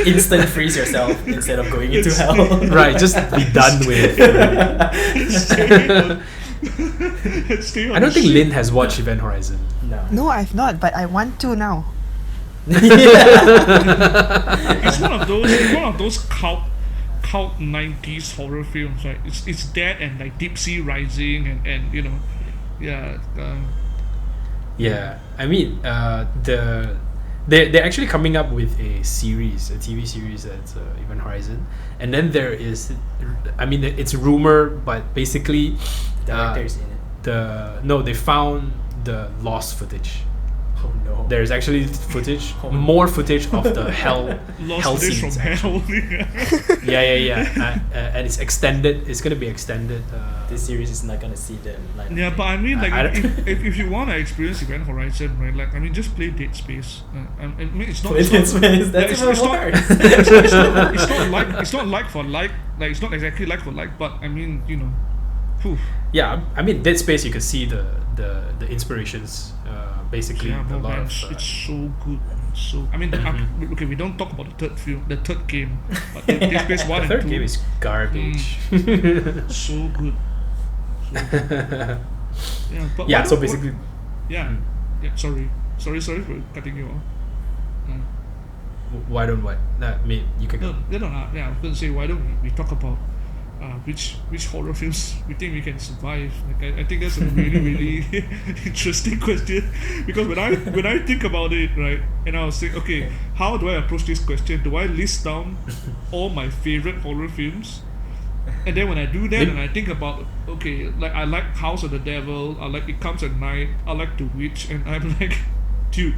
[SPEAKER 2] instant freeze yourself instead of going into hell.
[SPEAKER 1] Right, just be done with.
[SPEAKER 3] stay on
[SPEAKER 1] I don't
[SPEAKER 3] the
[SPEAKER 1] think
[SPEAKER 3] ship.
[SPEAKER 1] Lynn has watched Event Horizon.
[SPEAKER 2] No.
[SPEAKER 4] No, I've not, but I want to now.
[SPEAKER 3] It's one of those cult 90s horror films, right? It's that and like Deep Sea Rising and you know, yeah.
[SPEAKER 1] Yeah, I mean, they're actually coming up with a TV series that's Event Horizon, and then there is, I mean, it's rumor, but basically,
[SPEAKER 2] Directors in it.
[SPEAKER 1] they found the lost footage.
[SPEAKER 2] Oh no.
[SPEAKER 1] There's actually more footage of the hell
[SPEAKER 3] Lost footage
[SPEAKER 1] scenes.
[SPEAKER 3] from
[SPEAKER 1] actually.
[SPEAKER 3] hell.
[SPEAKER 1] Yeah. And it's extended. It's gonna be extended.
[SPEAKER 2] This series is not gonna see the line.
[SPEAKER 3] Yeah, but I mean, like,
[SPEAKER 1] I
[SPEAKER 3] if you want to experience Event Horizon, right? Like, I mean, just play Dead Space. I mean, it's not.
[SPEAKER 2] Play Dead Space, that's
[SPEAKER 3] it's
[SPEAKER 2] even
[SPEAKER 3] not-
[SPEAKER 2] worse.
[SPEAKER 3] It's not like for like. Like, it's not exactly like for like, but I mean, you know, whew.
[SPEAKER 1] Yeah, I mean, Dead Space. You could see the inspirations. Basically,
[SPEAKER 3] Yeah,
[SPEAKER 1] a
[SPEAKER 3] bro,
[SPEAKER 1] lot
[SPEAKER 3] man,
[SPEAKER 1] of.
[SPEAKER 3] it's so good. So I mean, okay, we don't talk about the third game, but Dead Space 1
[SPEAKER 1] the
[SPEAKER 3] and
[SPEAKER 1] third
[SPEAKER 3] 2.
[SPEAKER 1] game is garbage.
[SPEAKER 3] So good. Yeah, but
[SPEAKER 1] Yeah,
[SPEAKER 3] why
[SPEAKER 1] so
[SPEAKER 3] don't-
[SPEAKER 1] basically,
[SPEAKER 3] yeah, sorry for cutting you off.
[SPEAKER 1] why don't what? You can go.
[SPEAKER 3] No, I was going to say, why don't we talk about which horror films we think we can survive. Like I think that's a really really interesting question, because when I think about it, right, and I was saying, okay, how do I approach this question? Do I list down all my favorite horror films? And then when I do that, and I think about, okay, like I like House of the Devil, I like It Comes at Night, I like The Witch, and I'm like, dude,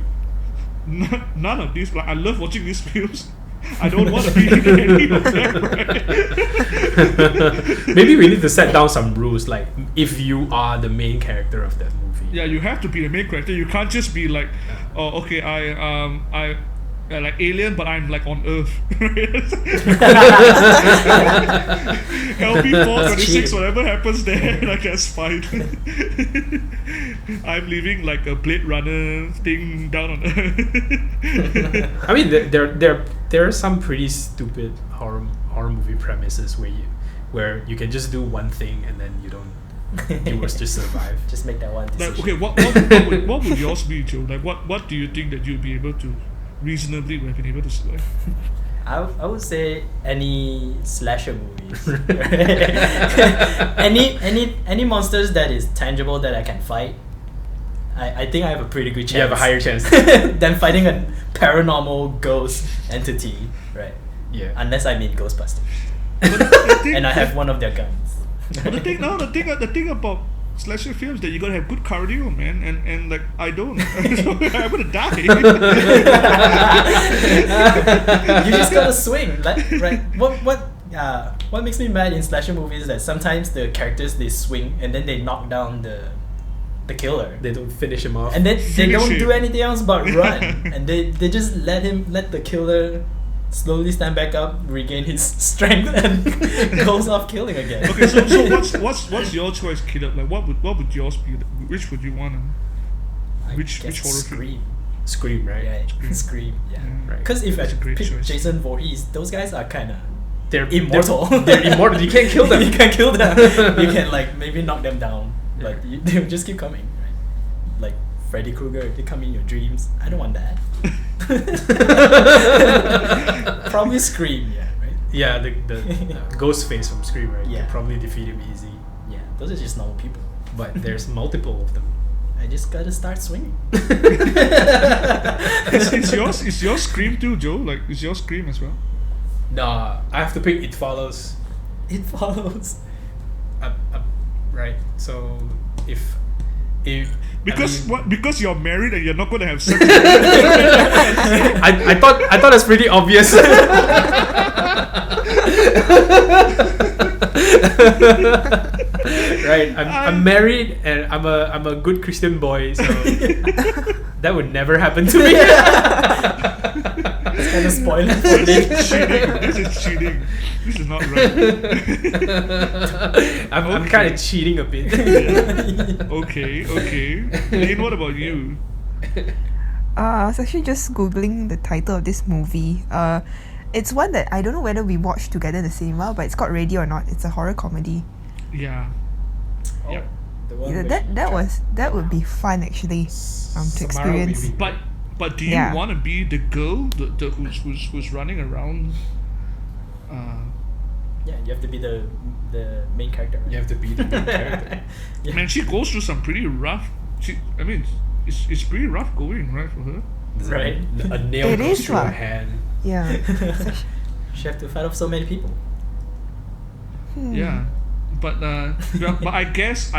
[SPEAKER 3] none of these. Like I love watching these films. I don't want to be in any of them, right?
[SPEAKER 1] Maybe we need to set down some rules, like if you are the main character of that movie.
[SPEAKER 3] Yeah, you have to be the main character. You can't just be like, oh, okay, I like Alien, but I'm like on Earth. LP 426, whatever happens there, like that's fine. I'm living like a Blade Runner thing down on Earth.
[SPEAKER 1] I mean, there are some pretty stupid horror movie premises where you can just do one thing and then you will just survive.
[SPEAKER 2] Just make that one decision.
[SPEAKER 3] Like, okay, what would yours be, Joe? Like, what do you think that you'd be able to reasonably have been able to survive?
[SPEAKER 2] I would say any slasher movies. any monsters that is tangible that I can fight. I think I have a pretty good chance.
[SPEAKER 1] You have a higher chance
[SPEAKER 2] than fighting a paranormal ghost entity, right?
[SPEAKER 1] Yeah.
[SPEAKER 2] Unless I'm in Ghostbusters, and I have one of their guns.
[SPEAKER 3] But the thing about slasher films that you gotta have good cardio, man, and like I don't. I'm gonna die.
[SPEAKER 2] You just gotta swing, right? What makes me mad in slasher movies is that sometimes the characters they swing and then they knock down the killer.
[SPEAKER 1] They don't finish him off.
[SPEAKER 2] And then they don't
[SPEAKER 3] him.
[SPEAKER 2] do anything else but run. And they just let the killer slowly stand back up, regain his strength, and goes off killing again.
[SPEAKER 3] Okay, so what's your choice, Caleb? Like what would yours be? Which would you want? Which horror film?
[SPEAKER 2] Scream, right? Yeah, Scream. Yeah.
[SPEAKER 1] Right.
[SPEAKER 2] Because if I
[SPEAKER 3] That's a great
[SPEAKER 2] pick
[SPEAKER 3] choice.
[SPEAKER 2] Jason Voorhees, those guys are kind of
[SPEAKER 1] They're
[SPEAKER 2] immortal.
[SPEAKER 1] They're immortal. You can't kill them.
[SPEAKER 2] You can't kill them. You can like maybe knock them down, but they'll just keep coming. Right? Like Freddy Krueger, they come in your dreams. I don't want that. Probably Scream, yeah, right?
[SPEAKER 1] Yeah, the ghost face from Scream, right?
[SPEAKER 2] Yeah.
[SPEAKER 1] You can probably defeat him easy.
[SPEAKER 2] Yeah, those are just normal people.
[SPEAKER 1] But there's multiple of them.
[SPEAKER 2] I just gotta start swinging.
[SPEAKER 3] Is yours Scream too, Joe? Like, is yours Scream as well?
[SPEAKER 1] Nah, I have to pick It Follows.
[SPEAKER 2] It follows.
[SPEAKER 1] Right. So if
[SPEAKER 3] Because
[SPEAKER 1] I mean,
[SPEAKER 3] because you're married and you're not gonna have sex.
[SPEAKER 1] I thought that's pretty obvious. Right. I'm married and I'm a good Christian boy, so that would never happen to me.
[SPEAKER 2] It's kind of spoiler for me.
[SPEAKER 3] This is cheating. This is not right.
[SPEAKER 1] I'm kind of cheating a bit.
[SPEAKER 3] Yeah. Okay. Lane, what about you?
[SPEAKER 4] I was actually just googling the title of this movie. It's one that I don't know whether we watched together in the cinema, but it's called Ready or Not. It's a horror comedy.
[SPEAKER 3] Yeah. Yep.
[SPEAKER 2] The one
[SPEAKER 4] Yeah,
[SPEAKER 2] with
[SPEAKER 4] that would be fun actually. To
[SPEAKER 1] Samara
[SPEAKER 4] experience.
[SPEAKER 1] maybe.
[SPEAKER 3] But do you
[SPEAKER 4] Yeah.
[SPEAKER 3] want to be the girl who's running around?
[SPEAKER 2] Yeah, you have to be the main character. Right?
[SPEAKER 1] You have to be the main character.
[SPEAKER 2] Yeah.
[SPEAKER 3] Man, she goes through some pretty rough. It's pretty rough going, right, for her.
[SPEAKER 2] Right.
[SPEAKER 1] A nail
[SPEAKER 4] It
[SPEAKER 1] goes
[SPEAKER 4] is
[SPEAKER 1] through her
[SPEAKER 4] lah.
[SPEAKER 1] hand.
[SPEAKER 4] Yeah.
[SPEAKER 2] She have to fight off so many people.
[SPEAKER 3] Yeah, but I guess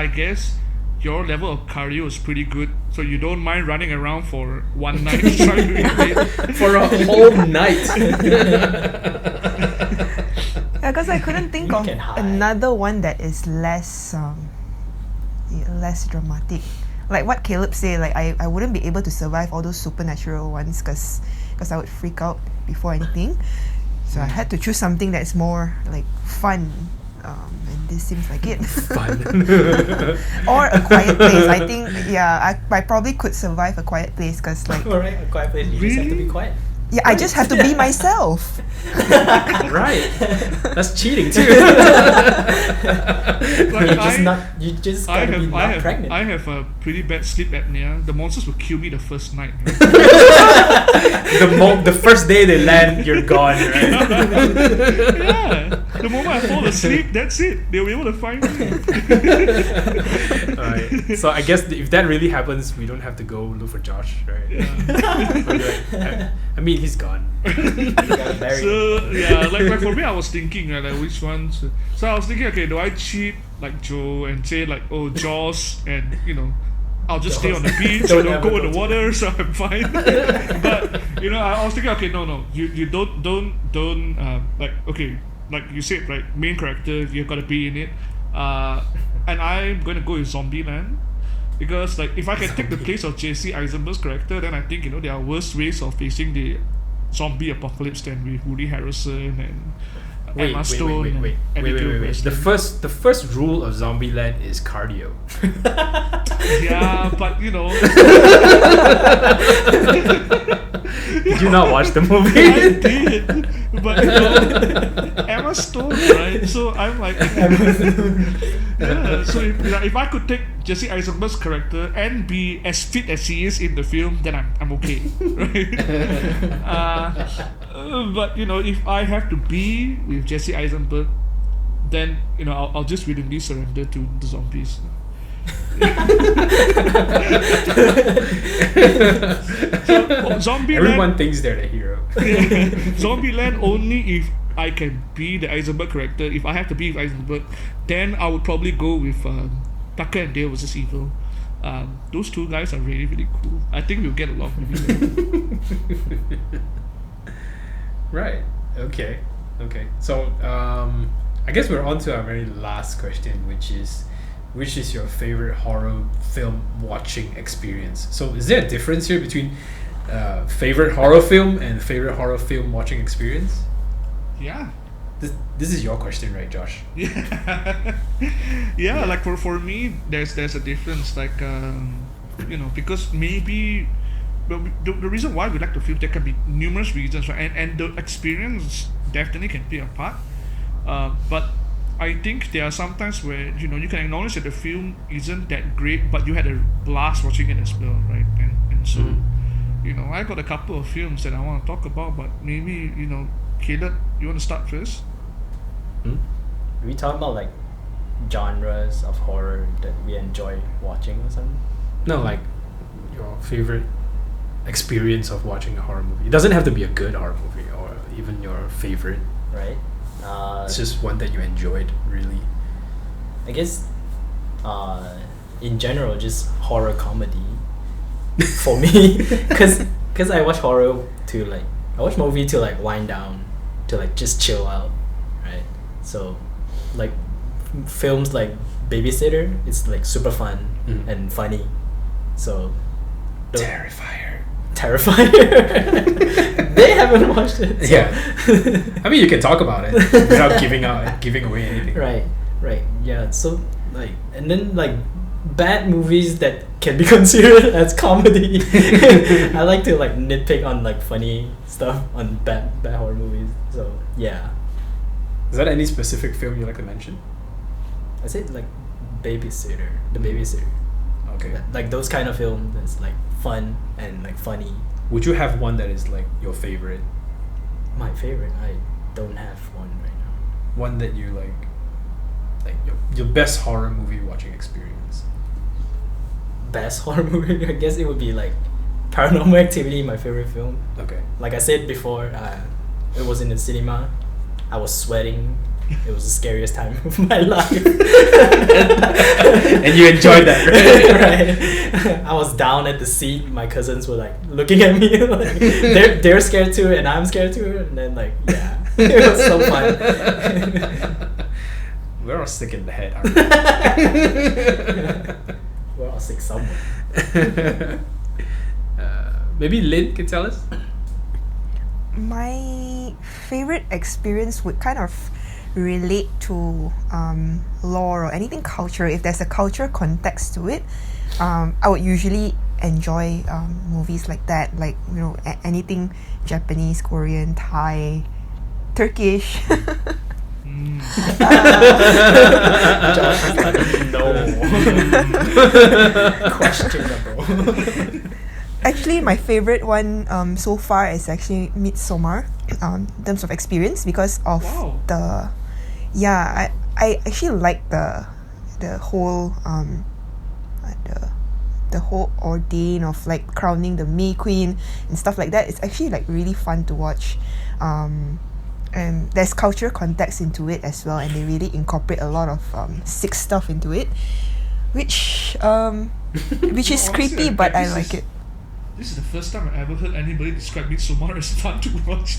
[SPEAKER 3] your level of cardio is pretty good, so you don't mind running around for one night trying to eat.
[SPEAKER 1] For a whole night.
[SPEAKER 4] Yeah, because I couldn't think
[SPEAKER 2] You
[SPEAKER 4] of
[SPEAKER 2] can hide.
[SPEAKER 4] another one that is less less dramatic. Like what Caleb said, like I wouldn't be able to survive all those supernatural ones because I would freak out before anything. So I had to choose something that's more like fun. And this seems like it.
[SPEAKER 1] Fun.
[SPEAKER 4] Or A Quiet Place. I think, yeah, I probably could survive A Quiet Place because like,
[SPEAKER 2] Alright, a quiet place. You just have to be
[SPEAKER 3] Really?
[SPEAKER 2] quiet.
[SPEAKER 4] yeah, I just have to be myself.
[SPEAKER 1] Right. That's cheating too.
[SPEAKER 3] Like,
[SPEAKER 2] You just gotta be not pregnant.
[SPEAKER 3] I have a pretty bad sleep apnea. The monsters will kill me the first night. Right?
[SPEAKER 1] The first day they land, you're gone, right?
[SPEAKER 3] Yeah. The moment I fall asleep, that's it. They'll be able to find me.
[SPEAKER 1] Alright. So I guess if that really happens, we don't have to go look for Josh, right?
[SPEAKER 3] Yeah.
[SPEAKER 1] I mean, he's gone.
[SPEAKER 2] Got married.
[SPEAKER 3] So yeah, like for me, I was thinking like which ones. So I was thinking, okay, do I cheat like Joe and say like, oh, Jaws, and I'll just stay on the beach,
[SPEAKER 2] Don't
[SPEAKER 3] go
[SPEAKER 2] ever
[SPEAKER 3] in the
[SPEAKER 2] go
[SPEAKER 3] water, so I'm fine. But I was thinking, okay, no, you don't like, okay, like you said, right, main character, you've got to be in it, and I'm gonna go with Zombieland. Because like if I can take the place of Jesse Eisenberg's character, then I think there are worse ways of facing the zombie apocalypse than with Woody Harrelson and Emma Stone.
[SPEAKER 1] Wait. The first rule of Zombieland is cardio.
[SPEAKER 3] Yeah, but
[SPEAKER 1] Did you not watch the movie?
[SPEAKER 3] I did, but Emma Stone, right? So I'm like, yeah. So if I could take Jesse Eisenberg's character and be as fit as he is in the film, then I'm okay, right? But if I have to be with Jesse Eisenberg, then I'll just willingly surrender to the zombies. So, Zombieland.
[SPEAKER 1] Everyone thinks they're the hero.
[SPEAKER 3] Zombieland only if I can be the Eisenberg character. If I have to be with Eisenberg, then I would probably go with Tucker and Dale vs. Evil. Those two guys are really, really cool. I think we'll get along really well.
[SPEAKER 1] Right. Okay. So I guess we're on to our very last question, which is your favorite horror film watching experience? So is there a difference here between favorite horror film and favorite horror film watching experience?
[SPEAKER 3] Yeah.
[SPEAKER 1] This is your question, right, Josh?
[SPEAKER 3] Yeah. Like for me, there's a difference. Like because maybe the reason why we like the film, there can be numerous reasons, right? And the experience definitely can play a part. But I think there are some times where you can acknowledge that the film isn't that great, but you had a blast watching it as well, right? And so I got a couple of films that I want to talk about, but maybe Caleb, you want to start first?
[SPEAKER 2] We talk about like genres of horror that we enjoy watching or something.
[SPEAKER 1] No, like your favorite experience of watching a horror movie. It doesn't have to be a good horror movie or even your favorite.
[SPEAKER 2] Right.
[SPEAKER 1] It's just one that you enjoyed, really.
[SPEAKER 2] I guess in general, just horror comedy for me, because I watch horror I watch movie to like wind down, to like just chill out, right? So like films like Babysitter, it's like super fun and funny. So
[SPEAKER 1] Terrifier.
[SPEAKER 2] They haven't watched it. So.
[SPEAKER 1] Yeah. I mean, you can talk about it without giving away anything.
[SPEAKER 2] Right. Yeah. So like, and then like bad movies that can be considered as comedy. I like to like nitpick on like funny stuff on bad horror movies. So yeah.
[SPEAKER 1] Is that any specific film you like to mention?
[SPEAKER 2] I said like Babysitter, The Babysitter.
[SPEAKER 1] Okay.
[SPEAKER 2] Like those kind of films that's like fun and like funny.
[SPEAKER 1] Would you have one that is like your favorite?
[SPEAKER 2] My favorite? I don't have one right now.
[SPEAKER 1] One that you like your best horror movie watching experience.
[SPEAKER 2] Best horror movie? I guess it would be like Paranormal Activity, my favorite film.
[SPEAKER 1] Okay.
[SPEAKER 2] Like I said before, it was in the cinema. I was sweating. It was the scariest time of my life.
[SPEAKER 1] And you enjoyed that, right?
[SPEAKER 2] Right. I was down at the seat. My cousins were like looking at me. Like, they're scared too, and I'm scared too. And then like, yeah, it was so fun.
[SPEAKER 1] We're all sick in the head, aren't we?
[SPEAKER 2] We're all sick somewhere.
[SPEAKER 1] Maybe Lynn can tell us.
[SPEAKER 4] My favorite experience would kind of relate to lore or anything culture. If there's a culture context to it, I would usually enjoy movies like that, like anything Japanese, Korean, Thai, Turkish.
[SPEAKER 2] Josh is like, no. Questionable.
[SPEAKER 4] Actually, my favorite one so far is actually Midsommar, in terms of experience, because of
[SPEAKER 3] Wow.
[SPEAKER 4] the yeah, I actually like the whole the whole ordain of like crowning the May Queen and stuff like that. It's actually like really fun to watch. And there's cultural context into it as well, and they really incorporate a lot of Sikh stuff into it, which is
[SPEAKER 3] Honestly,
[SPEAKER 4] creepy, but I like it.
[SPEAKER 3] This is the first time I ever heard anybody describe Midsommar as fun to watch.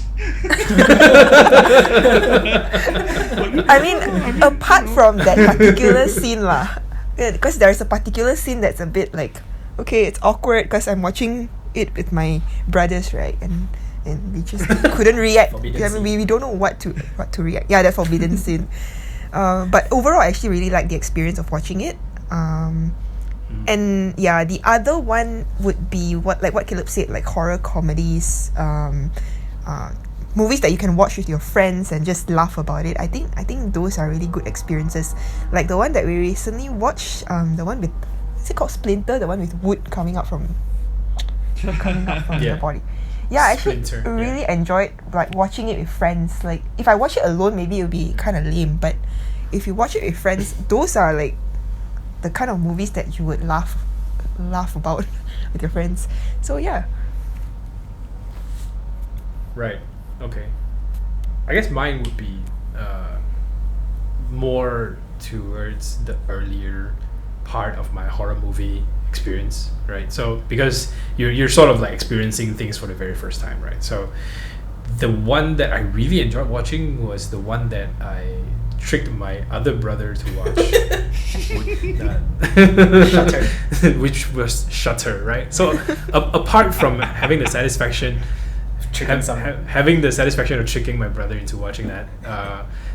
[SPEAKER 4] I mean, apart from that particular scene lah, because there's a particular scene that's a bit like, okay, it's awkward because I'm watching it with my brothers, right, and we just couldn't react. I mean, we don't know what to react. Yeah, that forbidden scene. But overall, I actually really like the experience of watching it. And yeah, the other one would be what Caleb said, like horror comedies, movies that you can watch with your friends and just laugh about it. I think those are really good experiences. Like the one that we recently watched, the one with, is it called Splinter? The one with wood coming out from the body. Yeah, I actually really enjoyed like watching it with friends. Like if I watch it alone, maybe it'll be kind of lame. But if you watch it with friends, those are like the kind of movies that you would laugh about with your friends. So yeah.
[SPEAKER 1] Right. Okay. I guess mine would be more towards the earlier part of my horror movie experience, right? So because you're sort of like experiencing things for the very first time, right? So the one that I really enjoyed watching was the one that I tricked my other brother to watch,
[SPEAKER 2] Shutter.
[SPEAKER 1] which was Shutter, right? So apart from having the satisfaction having the satisfaction of tricking my brother into watching that,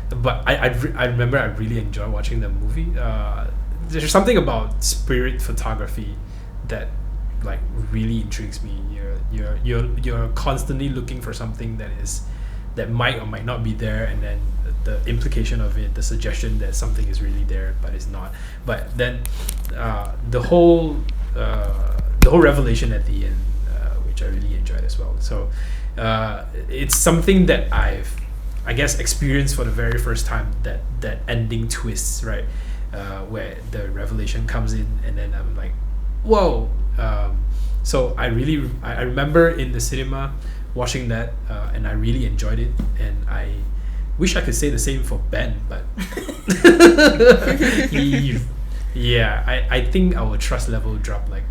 [SPEAKER 1] but I remember I really enjoyed watching the movie. There's something about spirit photography that like really intrigues me. You're constantly looking for something that might or might not be there, and then the implication of it, the suggestion that something is really there but it's not. But then the whole revelation at the end, which I really enjoyed as well. So it's something that I guess experienced for the very first time, that ending twist, right? Where the revelation comes in, and then I'm like, whoa. So I remember in the cinema watching that, and I really enjoyed it, and I wish I could say the same for Ben, but I think our trust level dropped like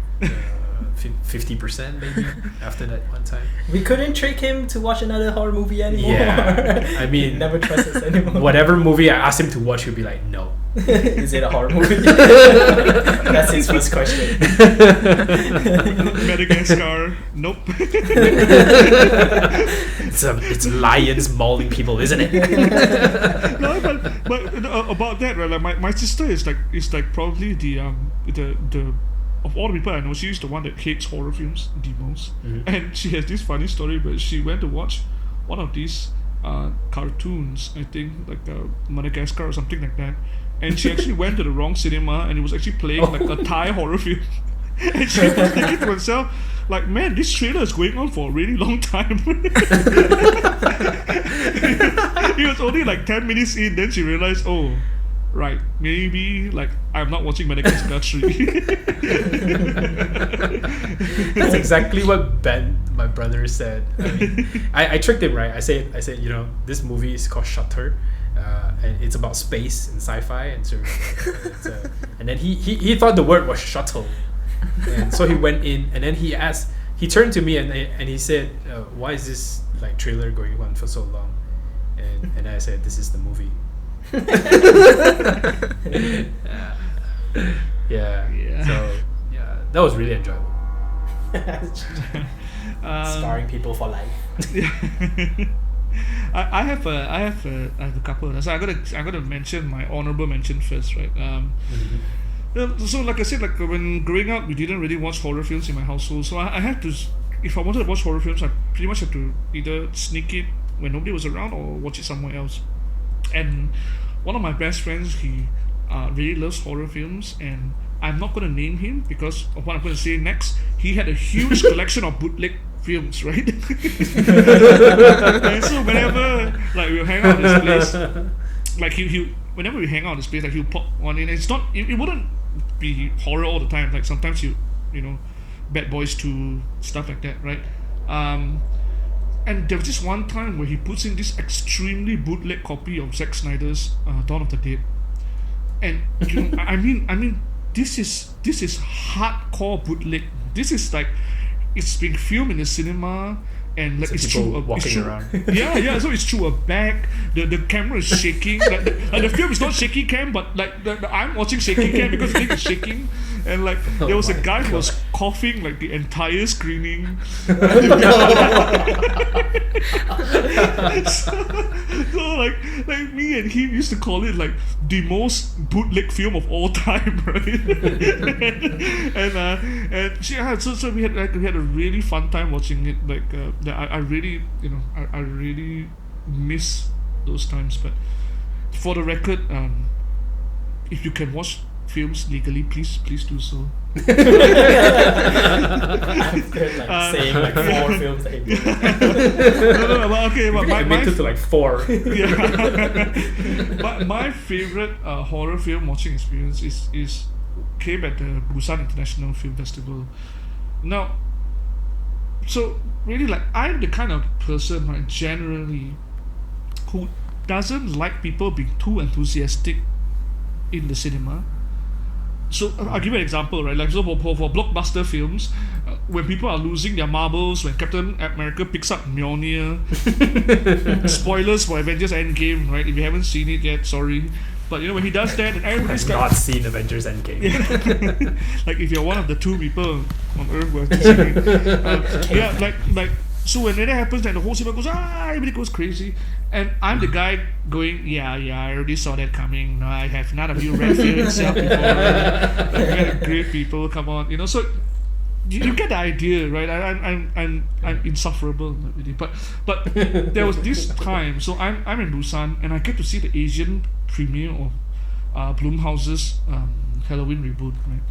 [SPEAKER 1] 50% maybe after that one time.
[SPEAKER 2] We couldn't trick him to watch another horror movie anymore.
[SPEAKER 1] Yeah, I mean,
[SPEAKER 2] he never trusts us anymore.
[SPEAKER 1] Whatever movie I asked him to watch, he'll be like, no.
[SPEAKER 2] Is it a horror movie? That's his first question.
[SPEAKER 3] Madagascar, nope.
[SPEAKER 1] It's lions mauling people, isn't it?
[SPEAKER 3] No, but about that, right? Like my sister is like probably the of all the people I know, she's the one that hates horror films the most. Mm-hmm. And she has this funny story, but she went to watch one of these cartoons, I think, like Madagascar or something like that. And she actually went to the wrong cinema, and it was actually playing like a Thai horror film. And she was thinking to herself, like, man, this trailer is going on for a really long time. It was only like 10 minutes in, then she realized, oh, right, maybe like I'm not watching Madagascar 3.
[SPEAKER 1] That's exactly what Ben, my brother, said. I mean, I tricked him, right? I said, this movie is called Shutter, and it's about space and sci-fi, and so and then he thought the word was shuttle, and so he went in, and then he turned to me and he said, why is this like trailer going on for so long? And I said, this is the movie. Yeah. So yeah, that was really enjoyable.
[SPEAKER 2] Scarring people for life.
[SPEAKER 3] I have a couple. So I gotta mention my honorable mention first, right? So like I said, like when growing up, we didn't really watch horror films in my household. So I had to, if I wanted to watch horror films, I pretty much had to either sneak it when nobody was around or watch it somewhere else. And one of my best friends, he really loves horror films, and I'm not going to name him because of what I'm going to say next. He had a huge collection of bootleg films, right? And so whenever like we'll hang out at his place, like he whenever we hang out in the space, like he'll pop one in. It's not it wouldn't be horror all the time. Like sometimes you know, Bad Boys 2, stuff like that, right? And there was just one time where he puts in this extremely bootleg copy of Zack Snyder's Dawn of the Dead, and you know, I mean, this is hardcore bootleg. This is like it's being filmed in the cinema. And like
[SPEAKER 2] So
[SPEAKER 3] it's
[SPEAKER 2] people
[SPEAKER 3] through a,
[SPEAKER 2] walking
[SPEAKER 3] it's through,
[SPEAKER 2] around.
[SPEAKER 3] yeah. So it's through a bag. The camera is shaking. Like the film is not shaky cam, but like I'm watching shaky cam because the thing is shaking. And like there was a
[SPEAKER 2] my
[SPEAKER 3] guy who was coughing like the entire screening. So like me and him used to call it like the most bootleg film of all time, right? and yeah, so we had a really fun time watching it. Like I really, you know, I really miss those times. But for the record, if you can watch films legally, please do so.
[SPEAKER 2] I'm saying like 4 films that he did.
[SPEAKER 3] No, but okay, but my
[SPEAKER 1] Admitted to like 4.
[SPEAKER 3] yeah. But my favorite horror film watching experience is came at the Busan International Film Festival. Now, so really, like, I'm the kind of person, right, generally, who doesn't like people being too enthusiastic in the cinema. So I'll give you an example, right? Like, so for blockbuster films, when people are losing their marbles, when Captain America picks up Mjolnir, spoilers for Avengers Endgame, right? If you haven't seen it yet, sorry. But you know, when he does that, and everybody's
[SPEAKER 2] I've not seen Avengers Endgame.
[SPEAKER 3] like if you're one of the 2 people on Earth who have seen it, yeah, like so when that happens, then the whole cinema goes everybody goes crazy, and I'm the guy going, yeah, I already saw that coming. No, I have none of you read Fear itself before. Like, great people, come on, you know. So you get the idea, right? I'm insufferable, really. But there was this time. So I'm in Busan, and I get to see the Asian premiere of Blumhouse's Halloween reboot, right?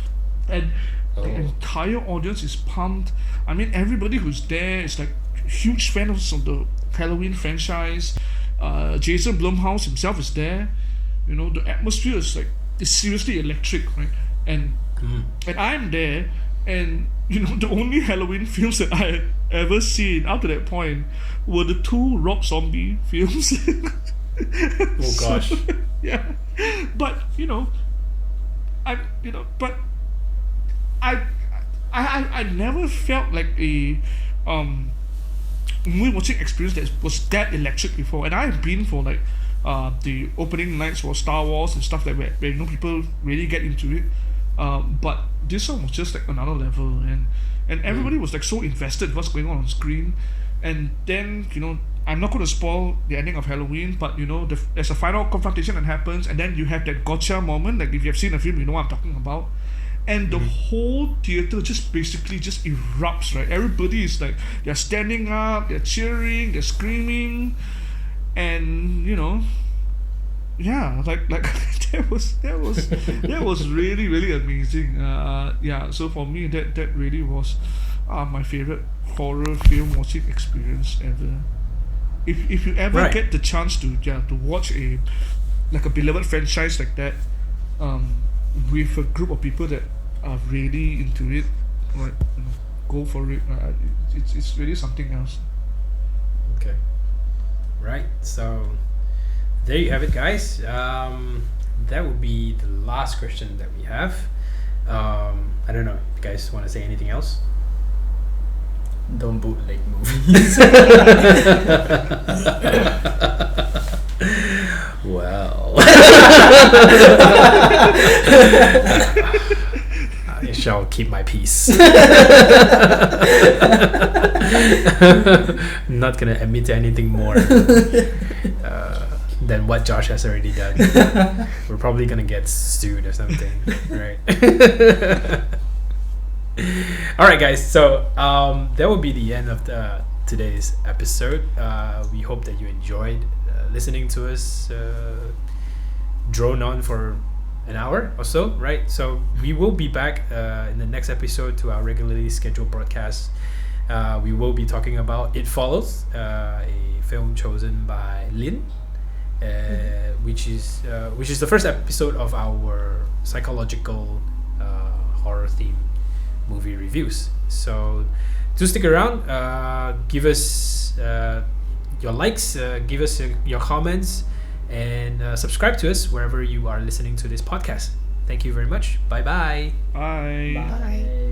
[SPEAKER 3] And the entire audience is pumped. I mean, everybody who's there is like huge fans of the Halloween franchise. Jason Blumhouse himself is there. You know, the atmosphere is like, it's seriously electric, right? And I'm there, and you know, the only Halloween films that I had ever seen up to that point were the 2 Rob Zombie films.
[SPEAKER 2] Oh gosh.
[SPEAKER 3] Yeah, but you know, I never felt like a movie watching experience that was that electric before. And I've been for like the opening nights for Star Wars and stuff like that, where you know, people really get into it. But this one was just like another level, and everybody was like so invested in what's going on screen. And then, you know, I'm not going to spoil the ending of Halloween, but you know, there's a final confrontation that happens, and then you have that gotcha moment. Like if you have seen the film, you know what I'm talking about. And the whole theater just basically just erupts, right? Everybody is like, they're standing up, they're cheering, they're screaming, and you know, yeah, like that was really, really amazing. Yeah, so for me, that really was my favorite horror film watching experience ever. If you ever get the chance to watch a beloved franchise like that, with a group of people that are really into it, like, you know, go for it. It's really something else.
[SPEAKER 1] Okay. Right. So there you have it, guys. That would be the last question that we have. I don't know if you guys want to say anything else.
[SPEAKER 2] Don't bootleg movies.
[SPEAKER 1] Well, I shall keep my peace. Not gonna admit to anything more than what Josh has already done. We're probably gonna get sued or something, right? All right, guys. So that will be the end of today's episode. We hope that you enjoyed listening to us drone on for an hour or so, right? So we will be back in the next episode to our regularly scheduled broadcast. We will be talking about It Follows, a film chosen by Lin, which is the first episode of our psychological horror theme movie reviews. So do stick around. Give us your likes. Give us your comments, and subscribe to us wherever you are listening to this podcast. Thank you very much. Bye-bye.
[SPEAKER 3] Bye.
[SPEAKER 4] Bye.